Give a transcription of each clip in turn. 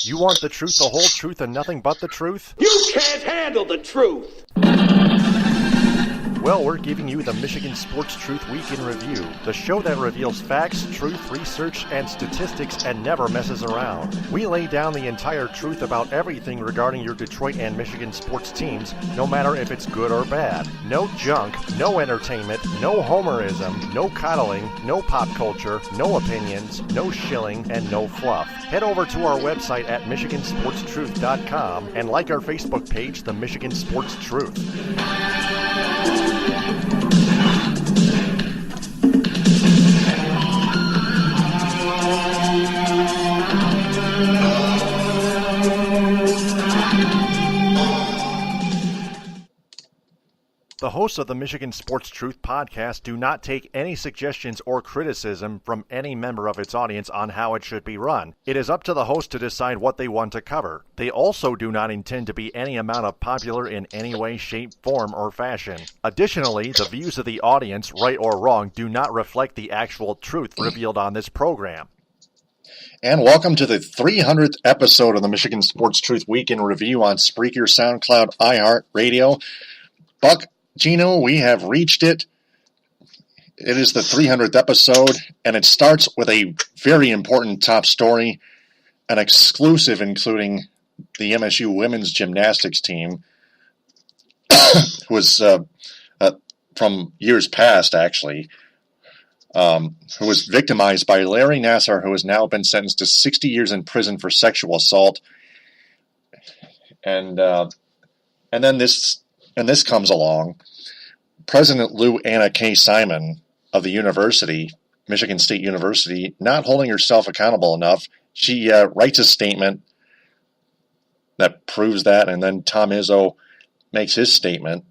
You want the truth, the whole truth, and nothing but the truth? You can't handle the truth! Well, we're giving you the Michigan Sports Truth Week in Review, the show that reveals facts, truth, research, and statistics and never messes around. We lay down the entire truth about everything regarding your Detroit and Michigan sports teams, no matter if it's good or bad. No junk, no entertainment, no homerism, no coddling, no pop culture, no opinions, no shilling, and no fluff. Head over to our website at MichiganSportsTruth.com and like our Facebook page, The Michigan Sports Truth. The hosts of the Michigan Sports Truth podcast do not take any suggestions or criticism from any member of its audience on how it should be run. It is up to the host to decide what they want to cover. They also do not intend to be any amount of popular in any way, shape, form, or fashion. Additionally, the views of the audience, right or wrong, do not reflect the actual truth revealed on this program. And welcome to the 300th episode of the Michigan Sports Truth Week in Review on Spreaker, SoundCloud, iHeartRadio. Buck, Geno, we have reached it. It is the 300th episode, and it starts with a very important top story, an exclusive including the MSU women's gymnastics team, who was from years past, actually, who was victimized by Larry Nassar, who has now been sentenced to 60 years in prison for sexual assault. And then this comes along. President Lou Anna K. Simon of the university, Michigan State University, not holding herself accountable enough. She writes a statement that proves that, and then Tom Izzo makes his statement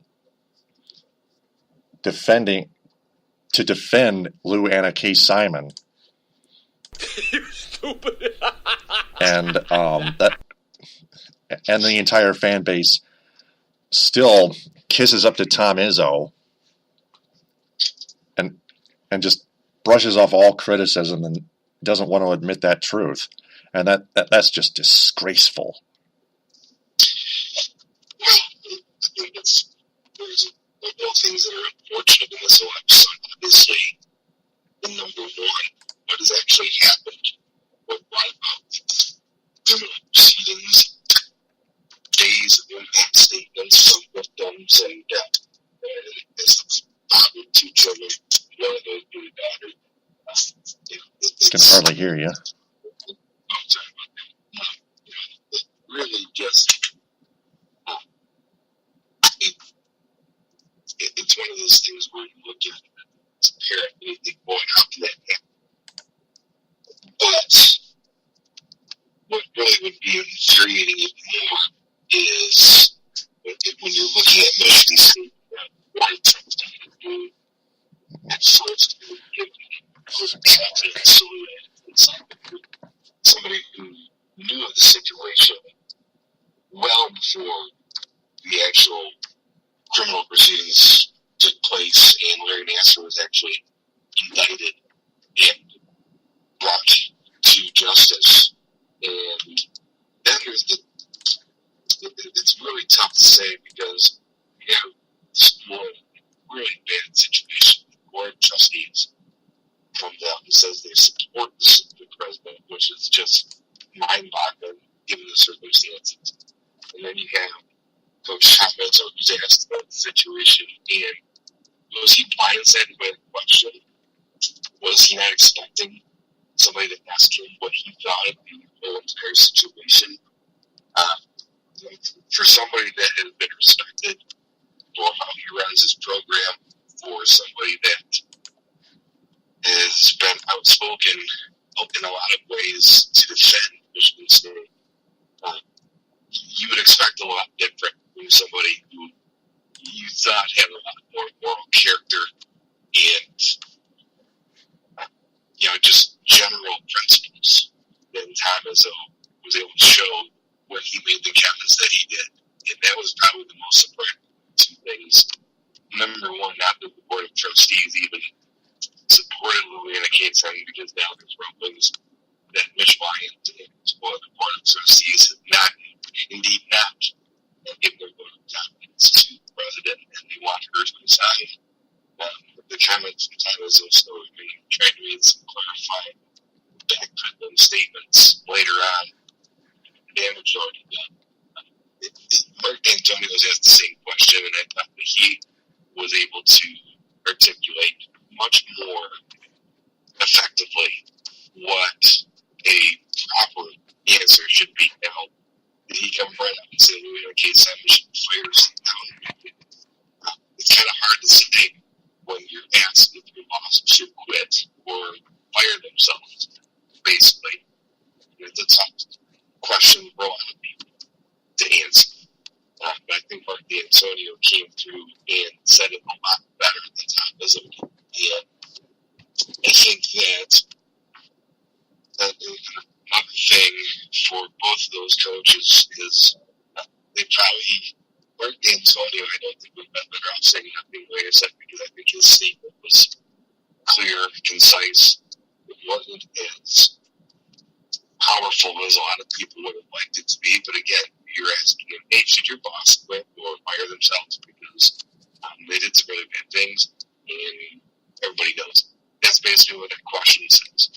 to defend Lou Anna K. Simon. You stupid. and the entire fan base still kisses up to Tom Izzo and just brushes off all criticism and doesn't want to admit that truth. And that's just disgraceful. Well, I think there's a couple of things that are unfortunate in this election. Obviously, the number one, what has actually happened with criminal proceedings, days of impact statements from victims, and his father, two children, one of those being a daughter. I can hardly hear you. I'm sorry about that. Really just, it's one of those things where you look at it as a parent and you think, boy, how can that happen? But what really would be infuriating even more is when you're looking at Michigan State, what it's attempting to do at first, giving confidence to somebody who knew of the situation well before the actual criminal proceedings took place and Larry Nassar was actually indicted and brought to justice. And that is it's really tough to say because we have this really bad situation with board of trustees from them who says they support the president, which is just mind-boggling given the circumstances. And then you have Coach Tom Izzo who's asked about the situation, and was he blindsided by the question? Was he not expecting somebody to ask him what he thought of the whole entire situation? For somebody that has been respected for how he runs his program, for somebody that has been outspoken in a lot of ways to defend Michigan State, you would expect a lot different from somebody who you thought had a lot more moral character and, just general principles. Then Tom Izzo was able to show when he made the comments that he did. And that was probably the most surprising two things. Number one, not that the Board of Trustees even supported Louisiana K. Simon, because now there's rumblings that Mitch Lyons and the Board of Trustees later on, damage already done. Mark Antonio was asked the same question, and I thought that he was able to articulate much more effectively what a proper answer should be. Now, did he come right up and say, in case I'm fires down? It's kind of hard to say when you're asked if your boss should quit or fire themselves, basically. It's a tough question for a lot of people to answer. But I think Mark D'Antonio came through and said it a lot better than Tom Izzo. And I think that another thing for both of those coaches is they probably, Mark D'Antonio, I don't think would have been better off saying nothing later said, because I think his statement was clear, concise. It wasn't as powerful as a lot of people would have liked it to be. But again, you're asking him, hey, should your boss quit or fire themselves because they did some really bad things? And everybody knows. That's basically what that question says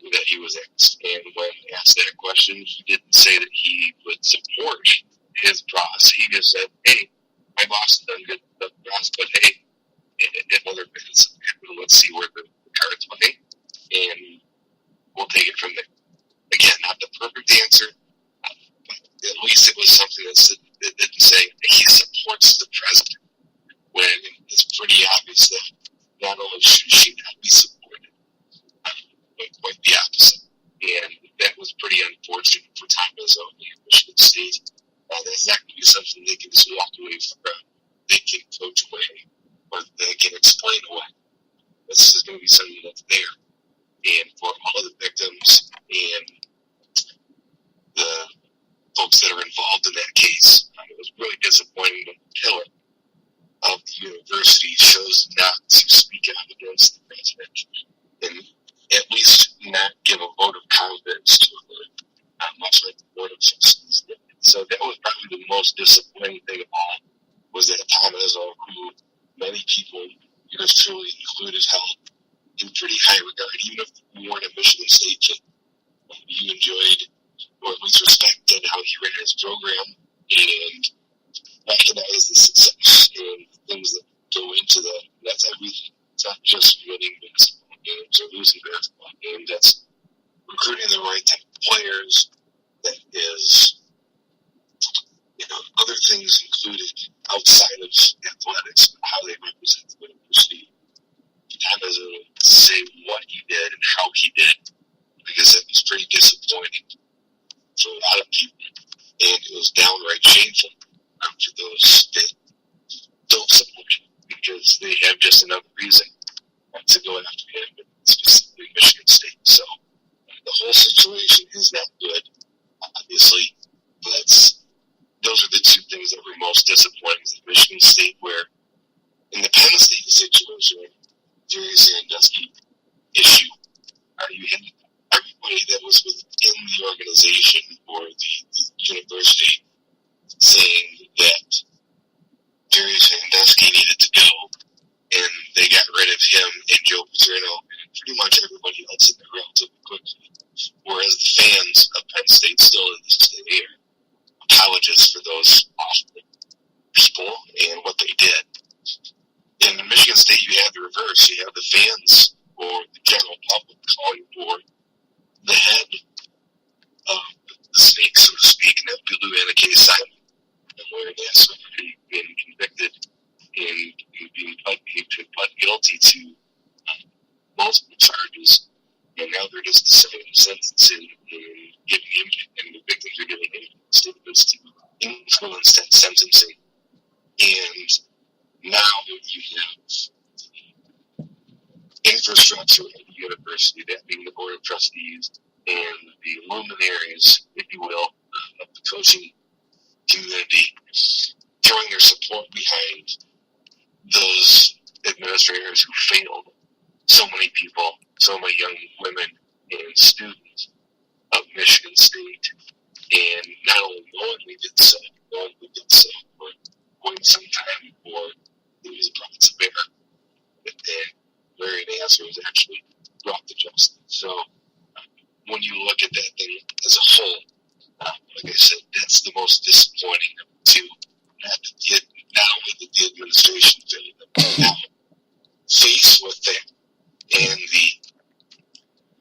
that he was asked. And when asked that question, he didn't say that he would support his boss. He just said, hey, my boss has done good stuff for us, but hey, if other business happen, let's see where the cards play, and we'll take it from there. Again, not the perfect answer, but at least it was something that didn't say he supports the president, when it's pretty obvious that not only should she not be supported, but quite the opposite. And that was pretty unfortunate for Tom Izzo and Michigan State. That's not going to be something they can just walk away from. They can coach away, or they can explain away. This is going to be something that's there. And for all of the victims and the folks that are involved in that case, it was really disappointing that the pillar of the university chose not to speak out against the president and at least not give a vote of confidence to her, much like the Board of Trustees did. So that was probably the most disappointing thing of all, was that Tom Izzo, who many people, yours truly included, held in pretty high regard, even if you weren't a Michigan State kid. You enjoyed, or at least respected, how he ran his program and recognized the success and the things that go into that. That's everything. It's not just winning basketball games or losing basketball games. That's recruiting the right type of players. That is, other things included outside of athletics, how they represent the university. Tom doesn't say what he did and how he did, because it was pretty disappointing for a lot of people, and it was downright shameful to those that don't support him, because they have just another reason to go after him, specifically Michigan State. So the whole situation is not good, obviously, but those are the two things that were most disappointing. Is Michigan State, where in the Penn State situation, Jerry Sandusky issue, you had everybody that was within the organization or the university saying that Jerry Sandusky needed to go, and they got rid of him and Joe Paterno and pretty much everybody else in there relatively quickly. Whereas the fans of Penn State still to this day are apologists for those awful people and what they did. In Michigan State, you have the reverse. You have the fans or the general public calling for the head of the snake, so to speak, and that would be Lou Anna Simon, and where Nassar being convicted and being pled guilty to multiple charges, and now they're just deciding sentencing and giving him, and the victims are giving him statements to influence that sentencing. And now you have infrastructure at the university, that being the Board of Trustees and the luminaries, if you will, of the coaching community, throwing their support behind those administrators who failed so many people, so many young women and students of Michigan State, and not only knowingly did so, for quite some time, or it was brought to bear, and Larry Nassar was actually brought to justice. So when you look at that thing as as a whole, like I said, that's the most disappointing to have to get now with the administration failure. Now, faced with that and the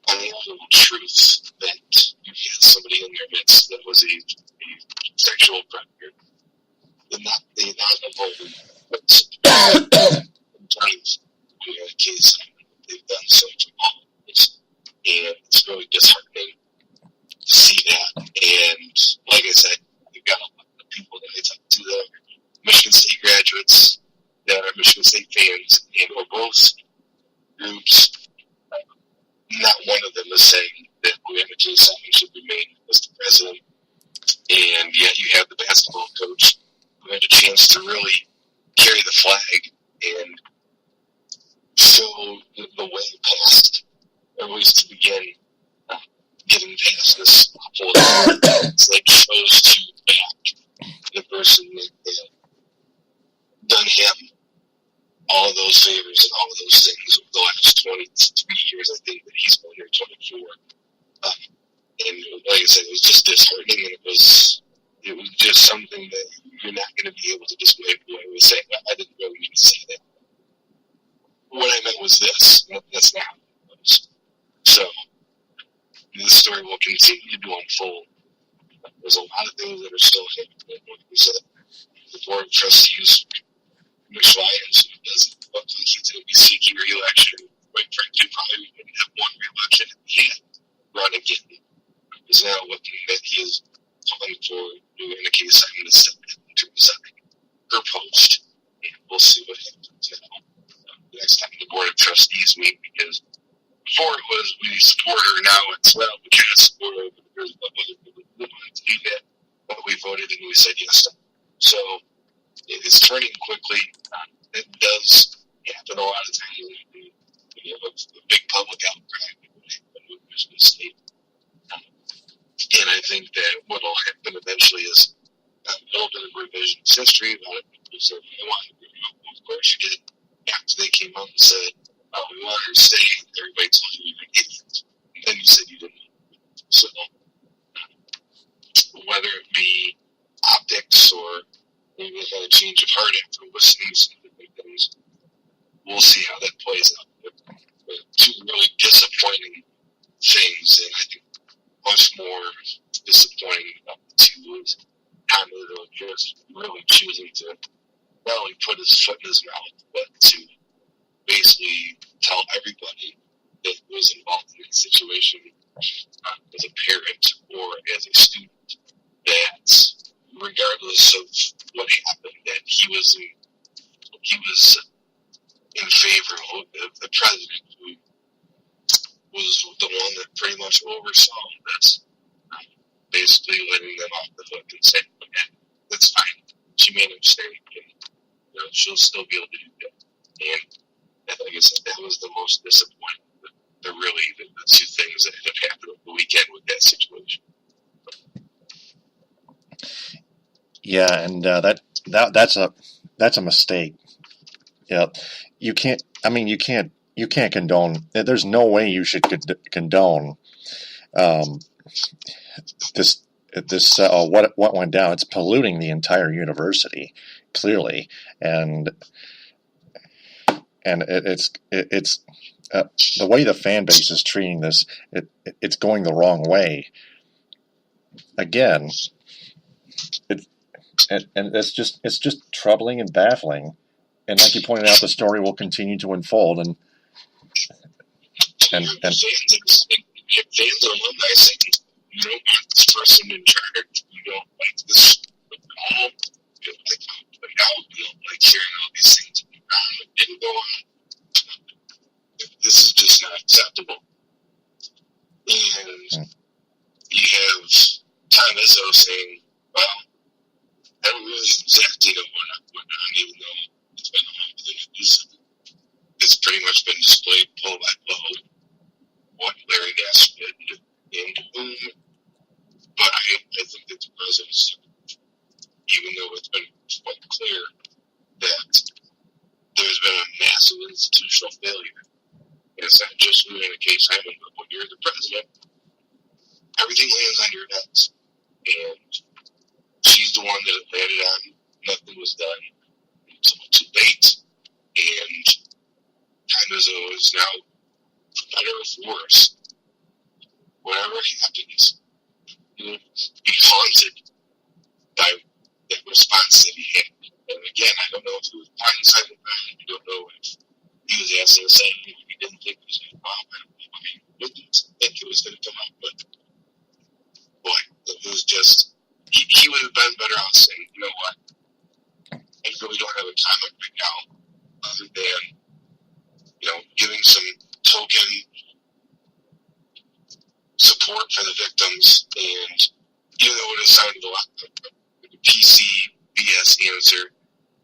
unavoidable truth that you had somebody in their midst that was a sexual predator, the non-avoidable, but sometimes in the case they've done so to all of us, and it's really disheartening to see that. And like I said, we've got a lot of people that I talk to that are Michigan State graduates, that are Michigan State fans, and or both groups. Not one of them is saying that MST Simon should remain as the president. And yet you have the basketball coach who had a chance to really carry the flag and show the way past, or at least to begin getting past this whole thing. It's like chose to back the person that had done him all of those favors and all of those things over the last 23 years. I think that he's been here 24. And like I said, it was just disheartening, and it was just something that you're not going to be able to just wave away and say, I didn't really mean to say that. What I meant was this. That's not how it was. So, the story will continue to unfold. There's a lot of things that are still happening. Like we said, the board of trustees, Mitch Lyons, who doesn't look like he's going to be seeking re-election. Quite frankly, probably wouldn't have won re-election if he had run again. Is now looking that he is calling for new MST Simon to step into resign her post. And we'll see what happens now. The next time the board of trustees meet, because before it was we support her, now it's well we can't support her, but there's we wanted to do that, but we voted and we said yes. So it is turning quickly. It does happen a lot of times when you have a big public outcry in Michigan State. And I think that what will happen eventually is a little bit of revisionist history about it. People say, of course you did. After they came out and said, we want her to stay, everybody told you were an idiot. And then you said you didn't. So, whether it be optics or maybe they had a change of heart after listening to some different things, we'll see how that plays out. But two really disappointing things, and I think much more disappointing about the two is Geno just really choosing to not only put his foot in his mouth, but to basically tell everybody that was involved in that situation as a parent or as a student that regardless of what happened, that he was in favor of the president who was the one that pretty much oversaw this, basically letting them off the hook and saying, okay, that's fine. She made a mistake, and she'll still be able to do that. And like I said, that was the most disappointing. The two things that have happened over the weekend with that situation. Yeah, and that's a mistake. Yeah, you can't condone. There's no way you should condone this. What went down? It's polluting the entire university, clearly, and it's the way the fan base is treating this. It's going the wrong way. Again, and it's just troubling and baffling. And like you pointed out, the story will continue to unfold. And fans and alumni saying, you don't want this person in charge. You don't like this. You don't like hearing all these things that didn't go on. This is just not acceptable. And you have Tom Izzo saying, well, I don't really exactly know what on, even though it's been all within the news. It's pretty much been displayed blow by blow what Larry Nassar did and whom. But I think that the president, even though it's been quite clear that there's been a massive institutional failure, and it's not just in the case Simon, but when you're the president, everything lands on your nuts. And she's the one that landed on. Nothing was done. So too late. And Tom Izzo is now, for better or for worse, whatever happens, he will be haunted by that response that he had. And again, I don't know if he was blindsided by it. I don't know if he was asking the same thing. He didn't think it was going to come out. I mean, he didn't think it was going to come out, but boy, it was just, he would have been better off saying, you know what, I really don't have a comment right now, other than, giving some token support for the victims. And even though it sounded a lot like a PC BS answer,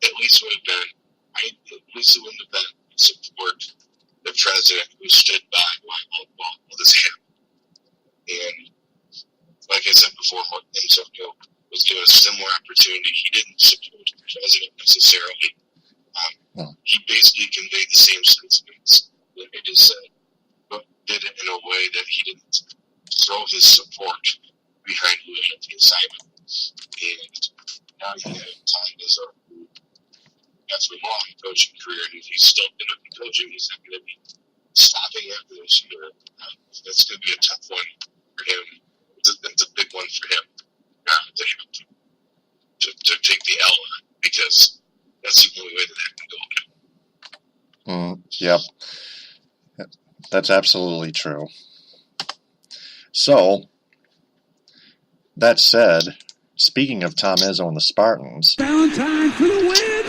at least would have been, at least it wouldn't have been support the president who stood by while all this happened. And like I said before, Mark Antonio was given a similar opportunity. He didn't support the president necessarily. He basically conveyed the same sentiments that he just said, but did it in a way that he didn't throw his support behind who had the assignment. And now you have Tom Izzo, who has a long coaching career, and if he's still going to be coaching, he's not going to be stopping after this year. That's going to be a tough one for him. It's a big one for him to take the L on, because that's the only way that can go. Yep. That's absolutely true. So, that said, speaking of Tom Izzo and the Spartans, Valentine for the win!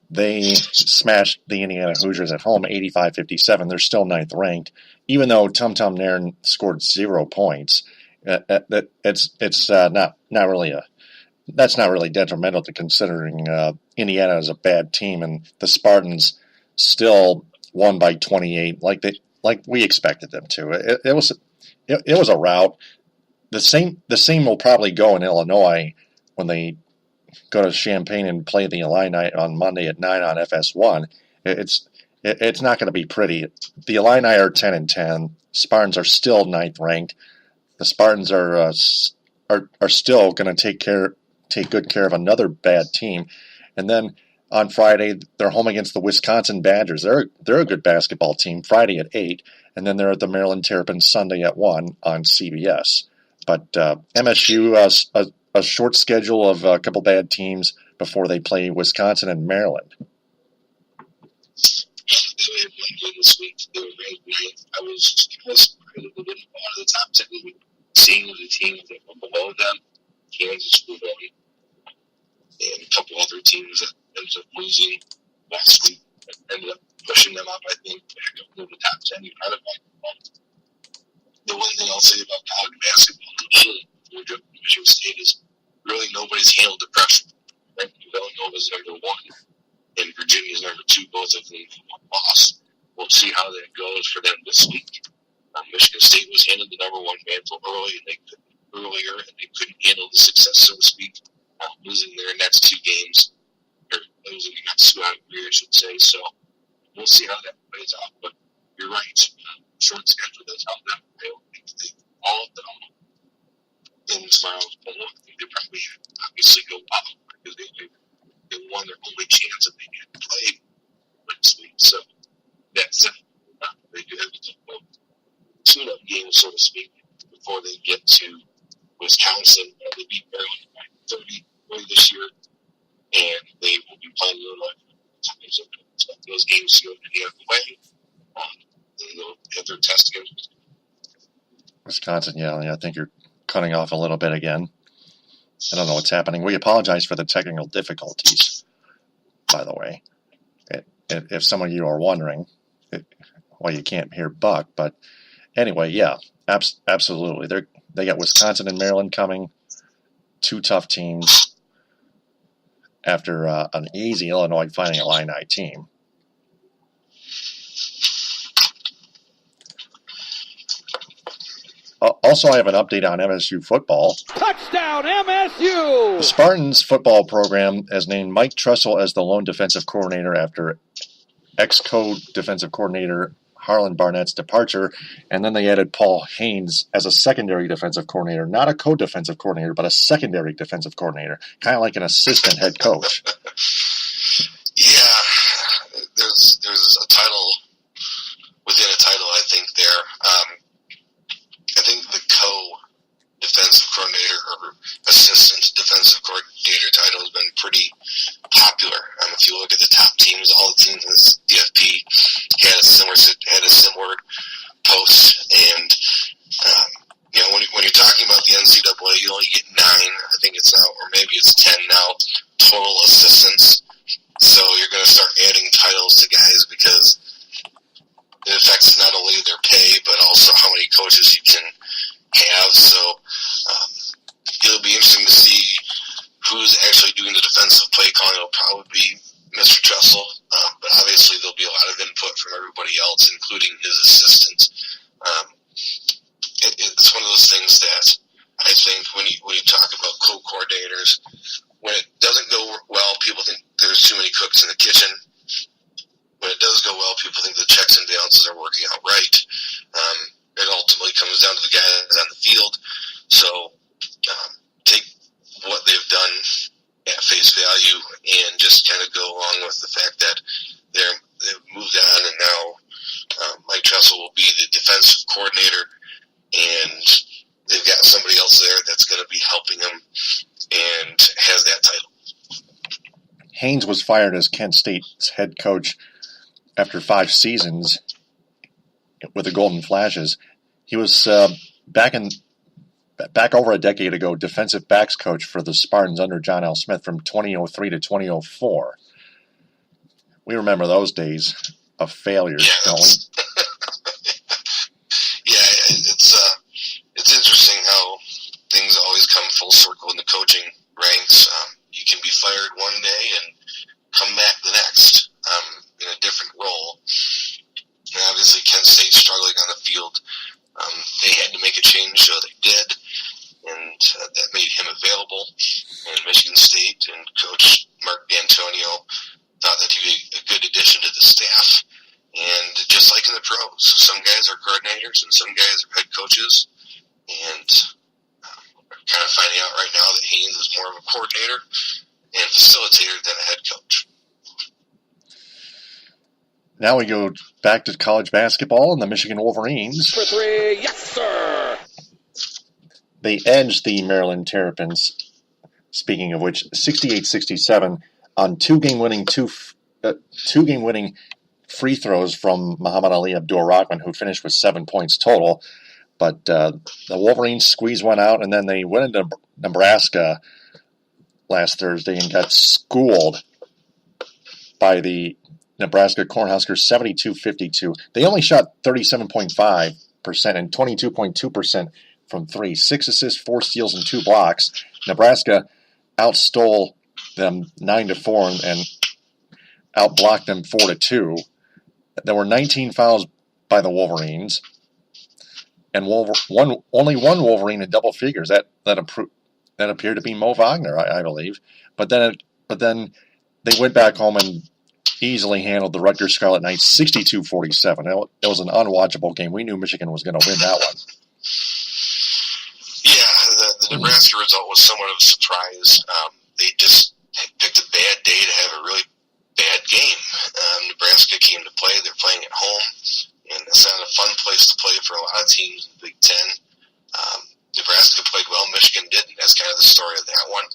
They smashed the Indiana Hoosiers at home 85-57. They're still 9th ranked, even though Tum Tum Nairn scored 0 points. It's not really that's not really detrimental to considering Indiana is a bad team, and the Spartans still won by 28, like we expected them to. It was a rout. The same will probably go in Illinois when they go to Champaign and play the Illini on Monday at 9 on FS1. It's not going to be pretty. The Illini are 10-10. Spartans are still 9th ranked. The Spartans are still going to take good care of another bad team, and then on Friday they're home against the Wisconsin Badgers. They're a good basketball team. Friday at 8, and then they're at the Maryland Terrapins Sunday at 1 on CBS. But MSU a short schedule of a couple bad teams before they play Wisconsin and Maryland. They had one game this week. They were ranked 9th. I was kind of surprised that they didn't go out of the top 10. Seeing the teams that were below them, Kansas moved on, and a couple other teams that ended up losing last week ended up pushing them up, I think, back up to the top 10. You kind of like the one thing I'll say about college basketball for Michigan State is really nobody's handled the pressure. Right? Villanova's number 1, and Virginia's number 2, both of them lost. We'll see how that goes for them this week. Michigan State was handed the number 1 mantle earlier, and they couldn't handle the success, so to speak, losing their next 2 games, or losing the next 2 out of 3, I should say. So we'll see how that plays out. But you're right, short schedule does help them. I don't think they all of them in tomorrow's poll. I think they probably obviously go up because they won their only chance that they get played next week. So that's it. They do have to tune-up games, so to speak, before they get to Wisconsin. They beat Maryland by 30 this year, and they will be playing Illinois. So those games go the other way. And they'll have their test against Wisconsin, yeah, I think you're cutting off a little bit again. I don't know what's happening. We apologize for the technical difficulties, by the way. If some of you are wondering why you can't hear Buck, but anyway, yeah, absolutely. They got Wisconsin and Maryland coming, 2 tough teams after an easy Illinois Fighting Illini team. Also, I have an update on MSU football. Touchdown, MSU! The Spartans football program has named Mike Tressel as the lone defensive coordinator after ex-co defensive coordinator Harlan Barnett's departure, and then they added Paul Haynes as a secondary defensive coordinator, not a co-defensive coordinator, but a secondary defensive coordinator, kind of like an assistant head coach. Yeah, there's a title within a title, I think, there. I think the co-defensive coordinator or assistant defensive coordinator title has been pretty popular. If you look at the top teams, all the teams in the DFP had a similar post, and when you're talking about the NCAA, you only get 9. I think it's now, or maybe it's 10 now, total assistants. So you're going to start adding titles to guys because it affects not only their pay but also how many coaches you can have. So it'll be interesting to see who's actually doing the defensive play calling. It'll probably be Mr. Tressel, but obviously there'll be a lot of input from everybody else, including his assistants. It's one of those things that I think when you talk about co-coordinators, when it doesn't go well, people think there's too many cooks in the kitchen. When it does go well, people think the checks and balances are working out right. It ultimately comes down to the guys on the field. So take what they've done at face value and just kind of go along with the fact that they've moved on, and now Mike Tressel will be the defensive coordinator, and they've got somebody else there that's going to be helping them and has that title. Haynes was fired as Kent State's head coach after 5 seasons with the Golden Flashes. He was back over a decade ago defensive backs coach for the Spartans under John L. Smith from 2003 to 2004. We remember those days of failures, don't we? Yeah, it's interesting how things always come full circle in the coaching ranks. You can be fired one day and come back the next in a different role. And obviously Kent State struggling on the field. They had to make a change, so they did, and that made him available. And Michigan State and Coach Mark D'Antonio thought that he'd be a good addition to the staff. And just like in the pros, some guys are coordinators and some guys are head coaches. And we're kind of finding out right now that Haynes is more of a coordinator and facilitator than a head coach. Now we go back to college basketball and the Michigan Wolverines. For 3, yes, sir! They edged the Maryland Terrapins, speaking of which, 68-67 on two-game winning free throws from Muhammad Ali Abdul-Rahman, who finished with 7 points total. But the Wolverines squeezed one out, and then they went into Nebraska last Thursday and got schooled by the Nebraska Cornhuskers 72-52. They only shot 37.5% and 22.2% from 3. 6 assists, 4 steals, and 2 blocks. Nebraska outstole them 9-4 and outblocked them 4-2. There were 19 fouls by the Wolverines, and only one Wolverine in double figures. That appeared to be Mo Wagner, I believe. But then they went back home and easily handled the Rutgers Scarlet Knights 62-47. It was an unwatchable game. We knew Michigan was going to win that one. Yeah, the Nebraska result was somewhat of a surprise. They just picked a bad day to have a really bad game. Nebraska came to play. They're playing at home, and it's not a fun place to play for a lot of teams in the Big Ten. Nebraska played well. Michigan didn't. That's kind of the story of that one.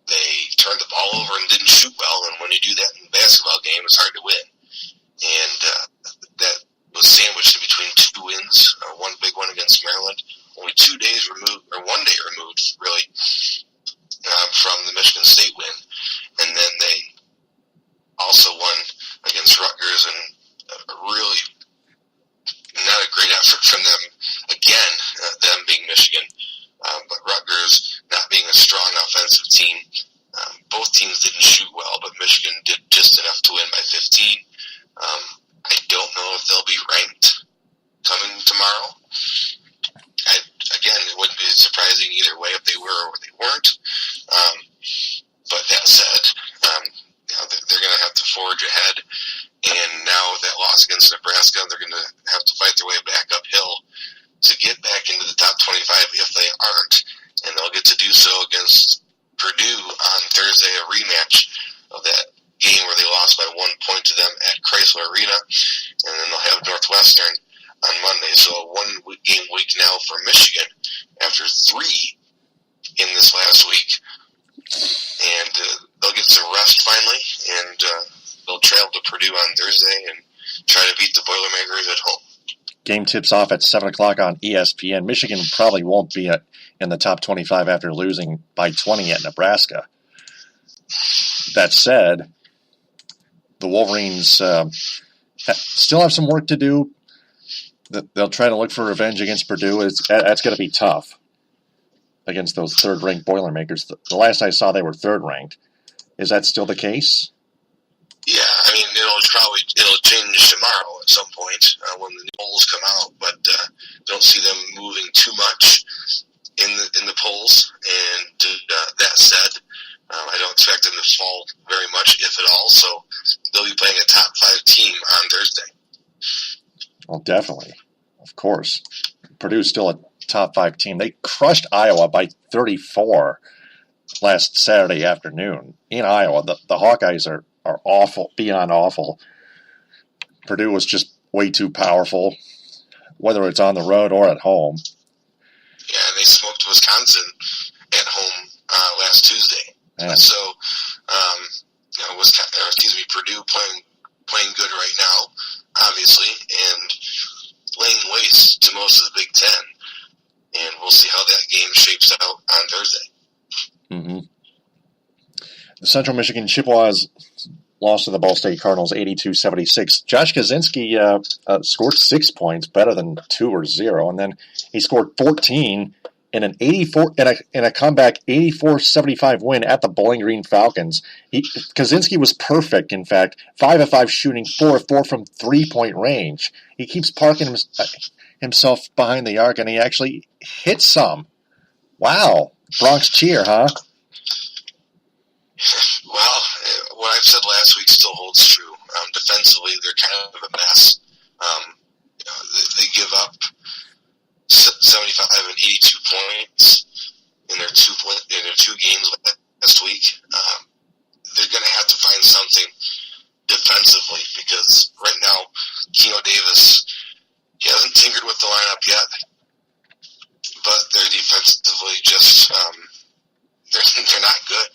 They turned the ball over and didn't shoot well, and when you do that in a basketball game, it's hard to win. And that was sandwiched in between 2 wins, one big one against Maryland, only 2 days removed, or 1 day removed, really, from the Michigan State win. And then they also won against Rutgers, and really not a great effort from them again, them being Michigan. But Rutgers not being a strong offensive team. Both teams didn't shoot well, but Michigan did just enough to win by 15. I don't know if they'll be ranked coming tomorrow. Again, it wouldn't be surprising either way if they were or they weren't. But that said, they're going to have to forge ahead. And now with that loss against Nebraska, they're going to have to fight their way back uphill to get back into the top 25 if they aren't. And they'll get to do so against Purdue on Thursday, a rematch of that game where they lost by 1 point to them at Chrysler Arena. And then they'll have Northwestern on Monday. So a one-game week now for Michigan after 3 in this last week. And they'll get some rest finally, and they'll travel to Purdue on Thursday and try to beat the Boilermakers at home. Game tips off at 7 o'clock on ESPN. Michigan probably won't be in the top 25 after losing by 20 at Nebraska. That said, the Wolverines still have some work to do. They'll try to look for revenge against Purdue. That's going to be tough against those third-ranked Boilermakers. The last I saw, they were third-ranked. Is that still the case? Yeah, I mean, it'll change tomorrow at some point when the polls come out, but don't see them moving too much in the polls. And that said, I don't expect them to fall very much, if at all. So they'll be playing a top 5 team on Thursday. Well, definitely, of course. Purdue's still a top 5 team. They crushed Iowa by 34 last Saturday afternoon in Iowa. The Hawkeyes are awful, beyond awful. Purdue was just way too powerful, whether it's on the road or at home. Yeah, and they smoked Wisconsin at home last Tuesday. Man. So, Purdue playing good right now, obviously, and laying waste to most of the Big Ten. And we'll see how that game shapes out on Thursday. Mm-hmm. The Central Michigan Chippewas lost to the Ball State Cardinals 82-76. Josh Kaczynski scored 6 points, better than 2 or 0, and then he scored 14 in a comeback 84-75 win at the Bowling Green Falcons. Kaczynski was perfect, in fact, 5 of 5 shooting, 4 of 4 from 3-point range. He keeps parking himself behind the arc, and he actually hit some. Wow. Bronx cheer, huh? Well, what I've said last week still holds true. Defensively, they're kind of a mess. They give up 75 and 82 points in their two games last week. They're going to have to find something defensively because right now, Geno Davis, he hasn't tinkered with the lineup yet, but they're defensively just they're not good.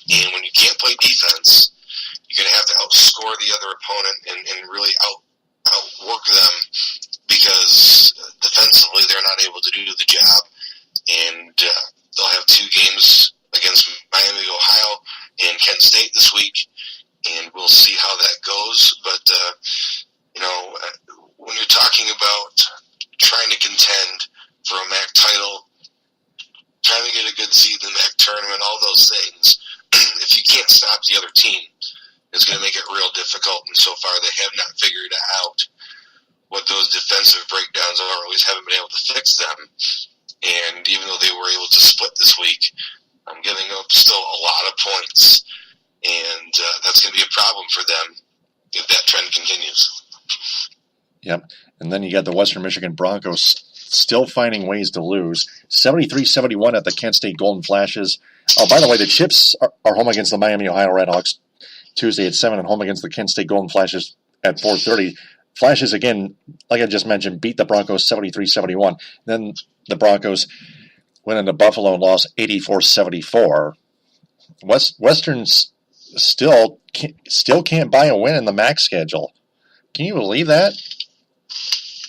And when you can't play defense, you're going to have to outscore the other opponent and really outwork them because defensively they're not able to do the job. And they'll have 2 games against Miami, Ohio, and Kent State this week, and we'll see how that goes. But, when you're talking about trying to contend for a MAC title, trying to get a good seed in the MAC tournament, all those things, if you can't stop the other team, it's going to make it real difficult. And so far, they have not figured out what those defensive breakdowns are, or at least haven't been able to fix them. And even though they were able to split this week, I'm giving up still a lot of points. And that's going to be a problem for them if that trend continues. Yep. And then you got the Western Michigan Broncos still finding ways to lose. 73-71 at the Kent State Golden Flashes. Oh, by the way, the Chips are home against the Miami, Ohio Redhawks Tuesday at 7 and home against the Kent State Golden Flashes at 4:30. Flashes, again, like I just mentioned, beat the Broncos 73-71. Then the Broncos went into Buffalo and lost 84-74. Western's still can't buy a win in the MAC schedule. Can you believe that?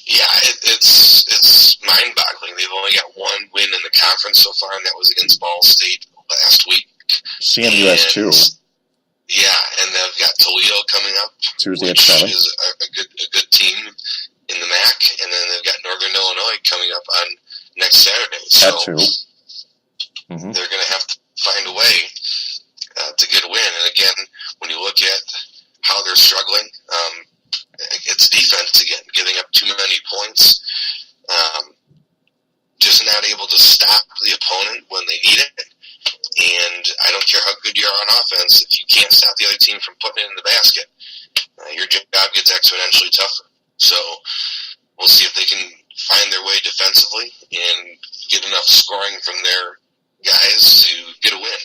Yeah, it's mind-boggling. They've only got 1 win in the conference so far, and that was against Ball State last week. CMUS too. Yeah, and they've got Toledo coming up Tuesday at 7. Which is a good team in the MAC, and then they've got Northern Illinois coming up on next Saturday. So that too. Mm-hmm. They're going to have to find a way to get a win. And again, when you look at how they're struggling, it's defense again, giving up too many points, just not able to stop the opponent when they need it. And I don't care how good you are on offense, if you can't stop the other team from putting it in the basket, your job gets exponentially tougher. So we'll see if they can find their way defensively and get enough scoring from their guys to get a win.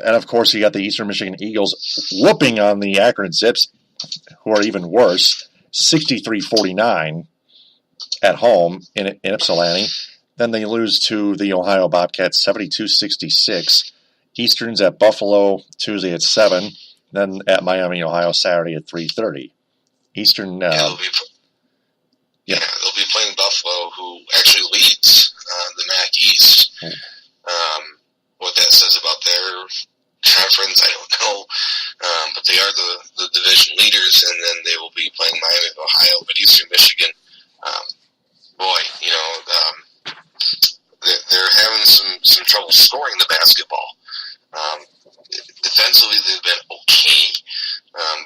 And, of course, you got the Eastern Michigan Eagles whooping on the Akron Zips, who are even worse, 63-49 at home in Ypsilanti. Then they lose to the Ohio Bobcats 72-66. Eastern's at Buffalo Tuesday at 7. Then at Miami, Ohio, Saturday at 3:30. Eastern. They'll be playing Buffalo, who actually leads the MAC East. What that says about their conference, I don't know. But they are the division leaders, and then they will be playing Miami of Ohio. But Eastern Michigan, they're having some trouble scoring the basketball. Defensively, they've been okay,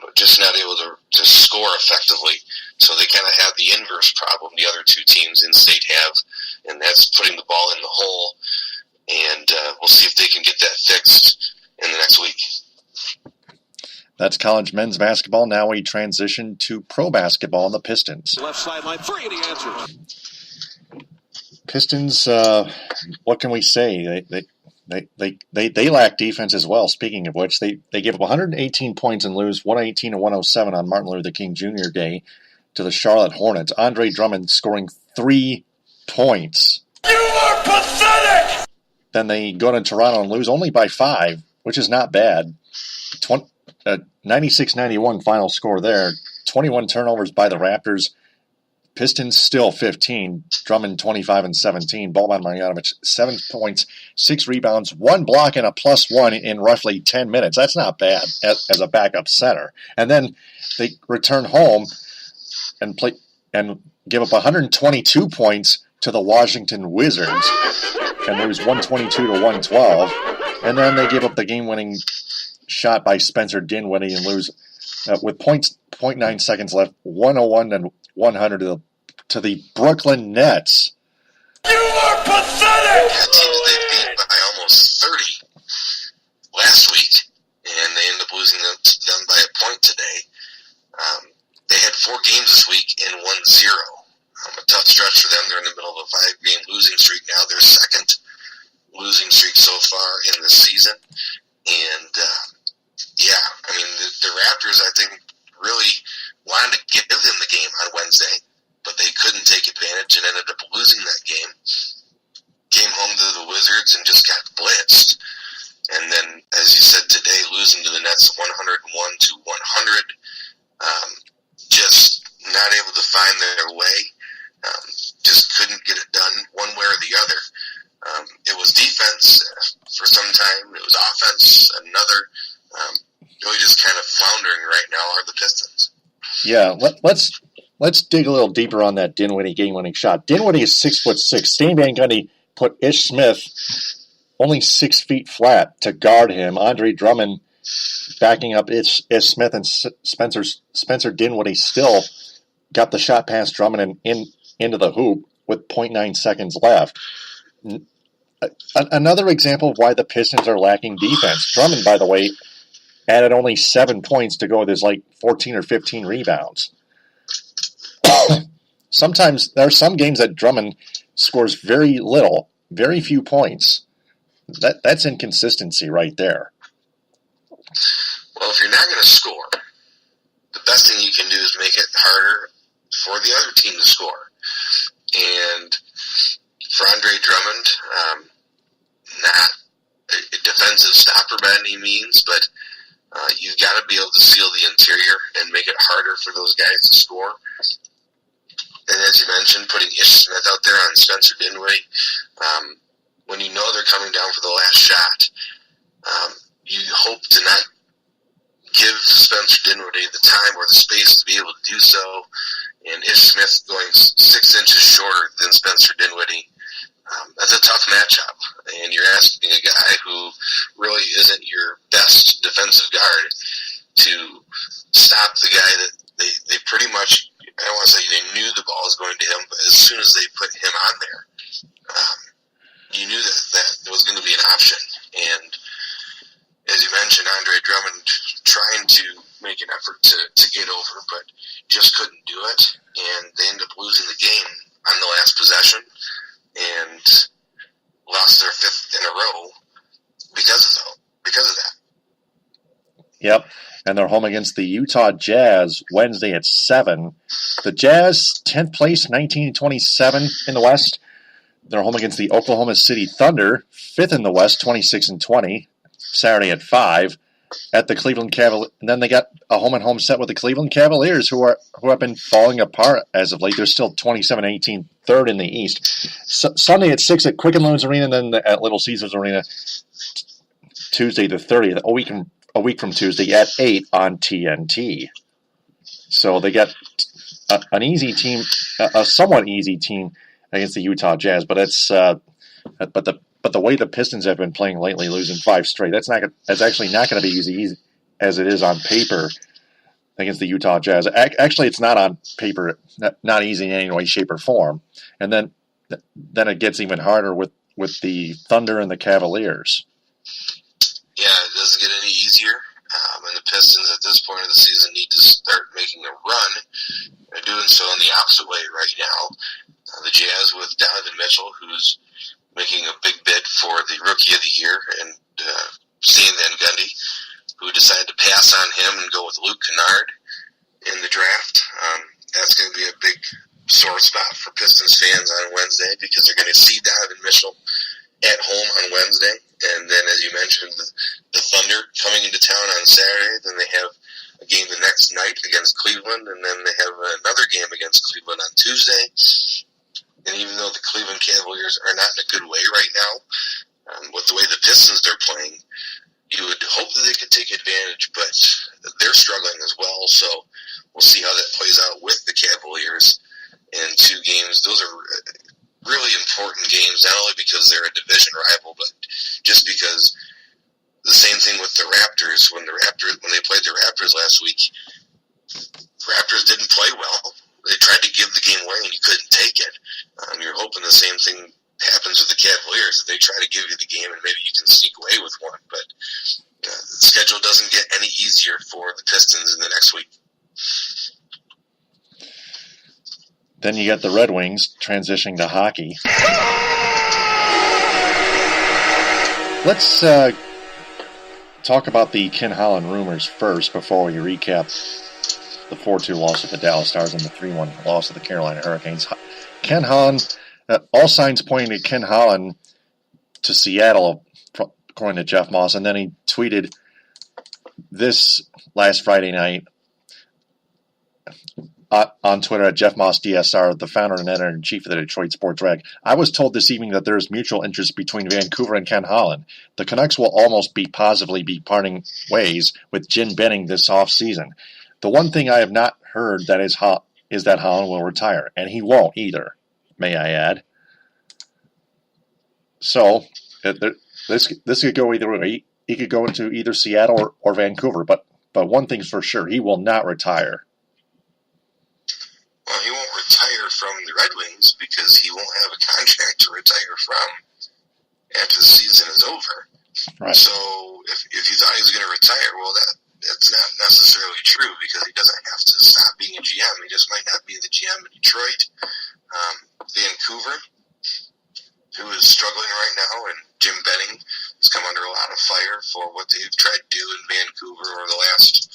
but just not able to score effectively. So they kind of have the inverse problem the other two teams in state have, and that's putting the ball in the hole. And we'll see if they can get that fixed in the next week. That's college men's basketball. Now we transition to pro basketball and the Pistons. Left sideline three, and he answers. Pistons, what can we say? They lack defense as well. Speaking of which, they gave up 118 points and lose 118-107 on Martin Luther King Jr. Day to the Charlotte Hornets. Andre Drummond scoring 3 points. You are pathetic! Then they go to Toronto and lose only by 5, which is not bad. 96-91 final score there. 21 turnovers by the Raptors. Pistons still 15. Drummond 25 and 17. Boban Marjanovic 7 points, 6 rebounds, 1 block, and a +1 in roughly 10 minutes. That's not bad as a backup center. And then they return home and play and give up 122 points to the Washington Wizards and lose 122-112. And then they give up the game-winning shot by Spencer Dinwiddie and lose with 0.9 seconds left, 101-100 to the Brooklyn Nets. You are pathetic! Yeah, teams they beat by almost 30 last week, and they ended up losing them by a point today. They had 4 games this week and won 0. A tough stretch for them. They're in the middle of a 5-game losing streak now. Their second losing streak so far in the season. And, the Raptors, I think, really wanted to give them the game on Wednesday, but they couldn't take advantage and ended up losing that game. Came home to the Wizards and just got blitzed. And then, as you said today, losing to the Nets 101-100. Just not able to find their way. Just couldn't get it done one way or the other. It was defense for some time. It was offense another. Really just kind of floundering right now are the Pistons. Yeah, let's dig a little deeper on that Dinwiddie game-winning shot. Dinwiddie is 6'6". Stan Van Gundy put Ish Smith only 6 feet flat to guard him. Andre Drummond backing up Ish Smith, and Spencer Dinwiddie still got the shot past Drummond and into the hoop with 0.9 seconds left. Another example of why the Pistons are lacking defense. Drummond, by the way, added only 7 points to go with his 14 or 15 rebounds. Sometimes there are some games that Drummond scores very little, very few points. That's inconsistency right there. Well, if you're not going to score, the best thing you can do is make it harder for the other team to score. And for Andre Drummond, not a defensive stopper by any means, but you've got to be able to seal the interior and make it harder for those guys to score. And as you mentioned, putting Ish Smith out there on Spencer Dinwiddie, when you know they're coming down for the last shot, you hope to not give Spencer Dinwiddie the time or the space to be able to do so. And Ish Smith going 6 inches shorter than Spencer Dinwiddie, that's a tough matchup. And you're asking a guy who really isn't your best defensive guard to stop the guy that they pretty much, I don't want to say they knew the ball was going to him, but as soon as they put him on there, you knew that there was going to be an option. And as you mentioned, Andre Drummond trying to make an effort to get over, but just couldn't do it. And they ended up losing the game on the last possession and lost their 5th in a row because of that. Yep. And they're home against the Utah Jazz Wednesday at 7. The Jazz, 10th place, 19-27 in the West. They're home against the Oklahoma City Thunder, 5th in the West, 26-20, Saturday at 5. At the Cleveland Cavaliers, and then they got a home-and-home set with the Cleveland Cavaliers, who have been falling apart as of late. They're still 27-18, 3rd in the East. Sunday at 6 at Quicken Loans Arena, and then at Little Caesars Arena Tuesday the 30th, a week from Tuesday at 8 on TNT. So they got an easy team, a somewhat easy team against the Utah Jazz, but it's But the way the Pistons have been playing lately, losing 5 straight, that's actually not going to be easy as it is on paper against the Utah Jazz. Actually, it's not on paper, not easy in any way, shape, or form. And then it gets even harder with the Thunder and the Cavaliers. Yeah, it doesn't get any easier. And the Pistons at this point of the season need to start making a run. They're doing so in the opposite way right now. The Jazz with Donovan Mitchell, who's making a big bid for the Rookie of the Year, and Stan Van Gundy, who decided to pass on him and go with Luke Kennard in the draft. That's going to be a big sore spot for Pistons fans on Wednesday because they're going to see Donovan Mitchell at home on Wednesday. And then, as you mentioned, the Thunder coming into town on Saturday. Then they have a game the next night against Cleveland, and then they have another game against Cleveland on Tuesday. And even though the Cleveland Cavaliers are not in a good way right now, with the way the Pistons are playing, you would hope that they could take advantage, but they're struggling as well. So we'll see how that plays out with the Cavaliers in 2 games. Those are really important games, not only because they're a division rival, but just because the same thing with the Raptors. When they played the Raptors last week, Raptors didn't play well. They tried to give the game away, and you couldn't take it. You're hoping the same thing happens with the Cavaliers, that they try to give you the game, and maybe you can sneak away with one. But the schedule doesn't get any easier for the Pistons in the next week. Then you got the Red Wings transitioning to hockey. Let's talk about the Ken Holland rumors first before we recap the 4-2 loss of the Dallas Stars and the 3-1 loss of the Carolina Hurricanes. Ken Holland, all signs pointing to Ken Holland to Seattle, according to Jeff Moss. And then he tweeted this last Friday night on Twitter at Jeff Moss DSR, the founder and editor-in-chief of the Detroit Sports Rag. I was told this evening that there is mutual interest between Vancouver and Ken Holland. The Canucks will almost positively be parting ways with Jim Benning this offseason. The one thing I have not heard that is that Holland will retire, and he won't either, may I add. So, this could go either way. He could go into either Seattle or Vancouver, but one thing's for sure, he will not retire. Well, he won't retire from the Red Wings because he won't have a contract to retire from after the season is over. Right. So, if you thought he was going to retire, well, that's not necessarily true because he doesn't have to stop being a GM. He just might not be the GM in Detroit. Vancouver, who is struggling right now, and Jim Benning has come under a lot of fire for what they've tried to do in Vancouver over the last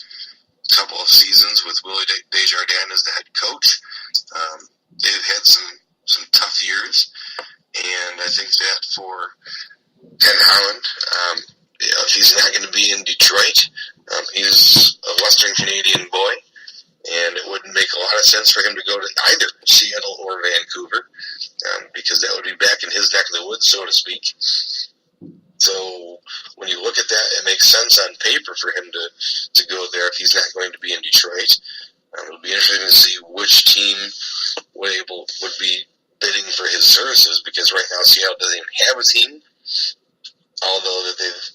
couple of seasons with Willie Desjardins as the head coach. They've had some tough years, and I think that for Ken Holland, he's not going to be in Detroit. He's a Western Canadian boy, and it wouldn't make a lot of sense for him to go to either Seattle or Vancouver, because that would be back in his neck of the woods, so to speak. So when you look at that, it makes sense on paper for him to go there if he's not going to be in Detroit. It'll be interesting to see which team would be bidding for his services, because right now Seattle doesn't even have a team, although that they've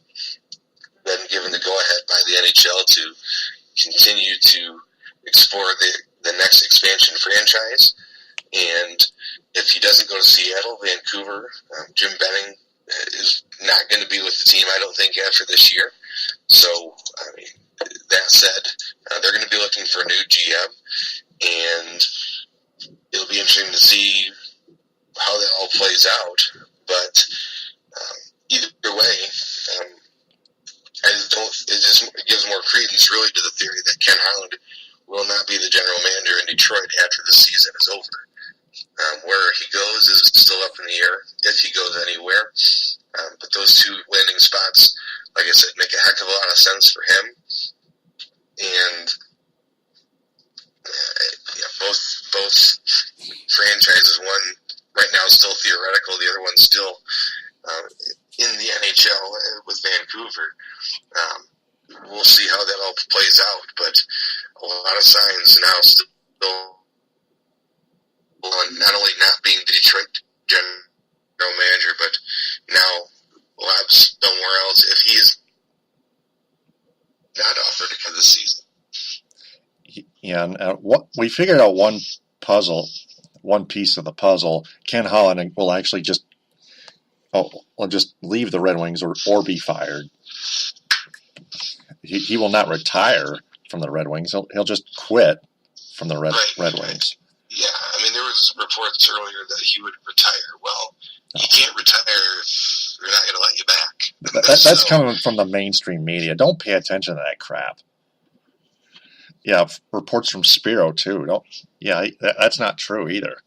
been given the go-ahead by the NHL to continue to explore the next expansion franchise. And if he doesn't go to Seattle, Vancouver, Jim Benning is not going to be with the team, I don't think, after this year. So, I mean, that said, they're going to be looking for a new GM, and it'll be interesting to see how that all plays out. But either way, I just don't. It gives more credence really to the theory that Ken Holland will not be the general manager in Detroit after the season is over. Where he goes is still up in the air, if he goes anywhere. But those two landing spots, like I said, make a heck of a lot of sense for him. And both franchises, one right now is still theoretical, the other one's still in the NHL with Vancouver. We'll see how that all plays out, but a lot of signs now still on not only not being the Detroit general manager, but now labs somewhere else if he's not offered to come this season. Yeah, and we figured out one piece of the puzzle. Ken Holland will actually just leave the Red Wings or be fired. He will not retire from the Red Wings. He'll just quit from the Red Wings. Yeah, I mean, there was reports earlier that he would retire. Well, you can't retire if they're not going to let you back. That's coming from the mainstream media. Don't pay attention to that crap. Yeah, reports from Spiro too. That's not true either.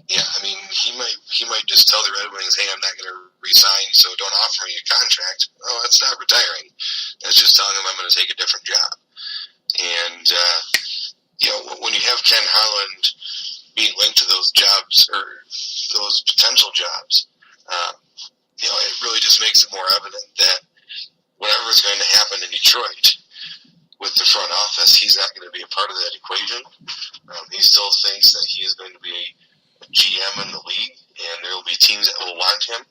Yeah, I mean, he might just tell the Red Wings, "Hey, I'm not going to resign, so don't offer me a contract." Oh, that's not retiring. That's just telling him I'm going to take a different job. And when you have Ken Holland being linked to those jobs or those potential jobs, it really just makes it more evident that whatever is going to happen in Detroit with the front office, he's not going to be a part of that equation. He still thinks that he is going to be a GM in the league, and there will be teams that will want him.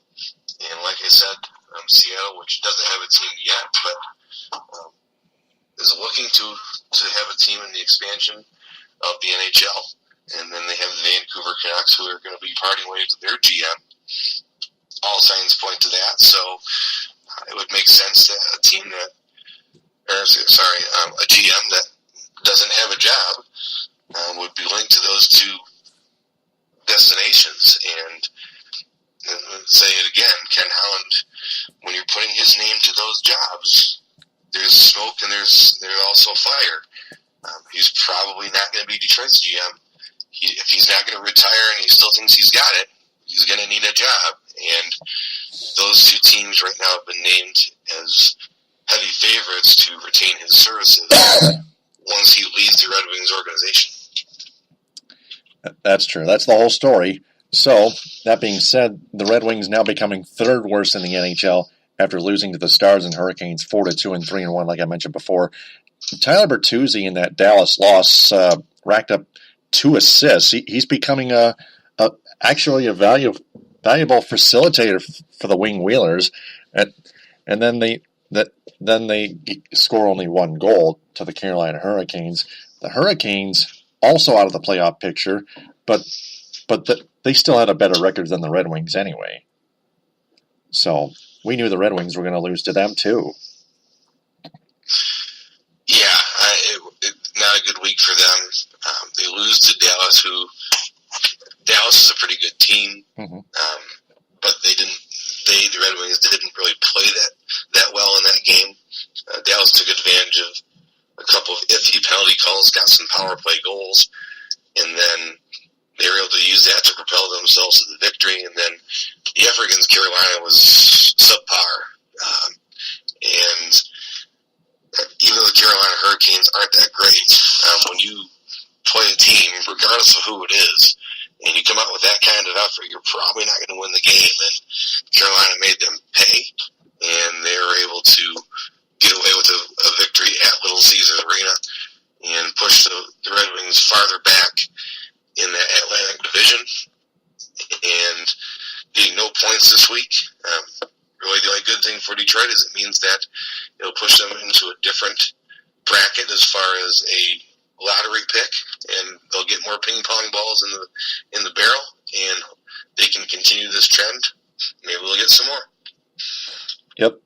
And like I said, Seattle, which doesn't have a team yet, but is looking to have a team in the expansion of the NHL. And then they have the Vancouver Canucks, who are going to be parting ways with their GM. All signs point to that. So it would make sense that a GM that doesn't have a job would be linked to those two destinations. And say it again, Ken Holland, when you're putting his name to those jobs, there's smoke and there's also fire. He's probably not going to be Detroit's GM. If he's not going to retire and he still thinks he's got it, he's going to need a job. And those two teams right now have been named as heavy favorites to retain his services once he leaves the Red Wings organization. That's true. That's the whole story. So, that being said, the Red Wings now becoming third worst in the NHL after losing to the Stars and Hurricanes 4-2 and 3-1, like I mentioned before. Tyler Bertuzzi in that Dallas loss racked up 2 assists. He's becoming actually a valuable facilitator for the Wing Wheelers, and then they score only 1 goal to the Carolina Hurricanes. The Hurricanes also out of the playoff picture, but they still had a better record than the Red Wings anyway. So we knew the Red Wings were going to lose to them too. Yeah, not a good week for them. They lose to Dallas, Dallas is a pretty good team, but the Red Wings didn't really play that well in that game. Dallas took advantage of a couple of iffy penalty calls, got some power play goals, and then they were able to use that to propel themselves to the victory. And then the effort against Carolina was subpar. And even though the Carolina Hurricanes aren't that great, when you play a team, regardless of who it is, and you come out with that kind of effort, you're probably not going to win the game. And Carolina made them pay, and they were able to get away with a victory at Little Caesars Arena and push the Red Wings farther back in the Atlantic Division. And getting no points this week, really the only good thing for Detroit is it means that it'll push them into a different bracket as far as a lottery pick, and they'll get more ping pong balls in the barrel, and they can continue this trend. Maybe we'll get some more. Yep.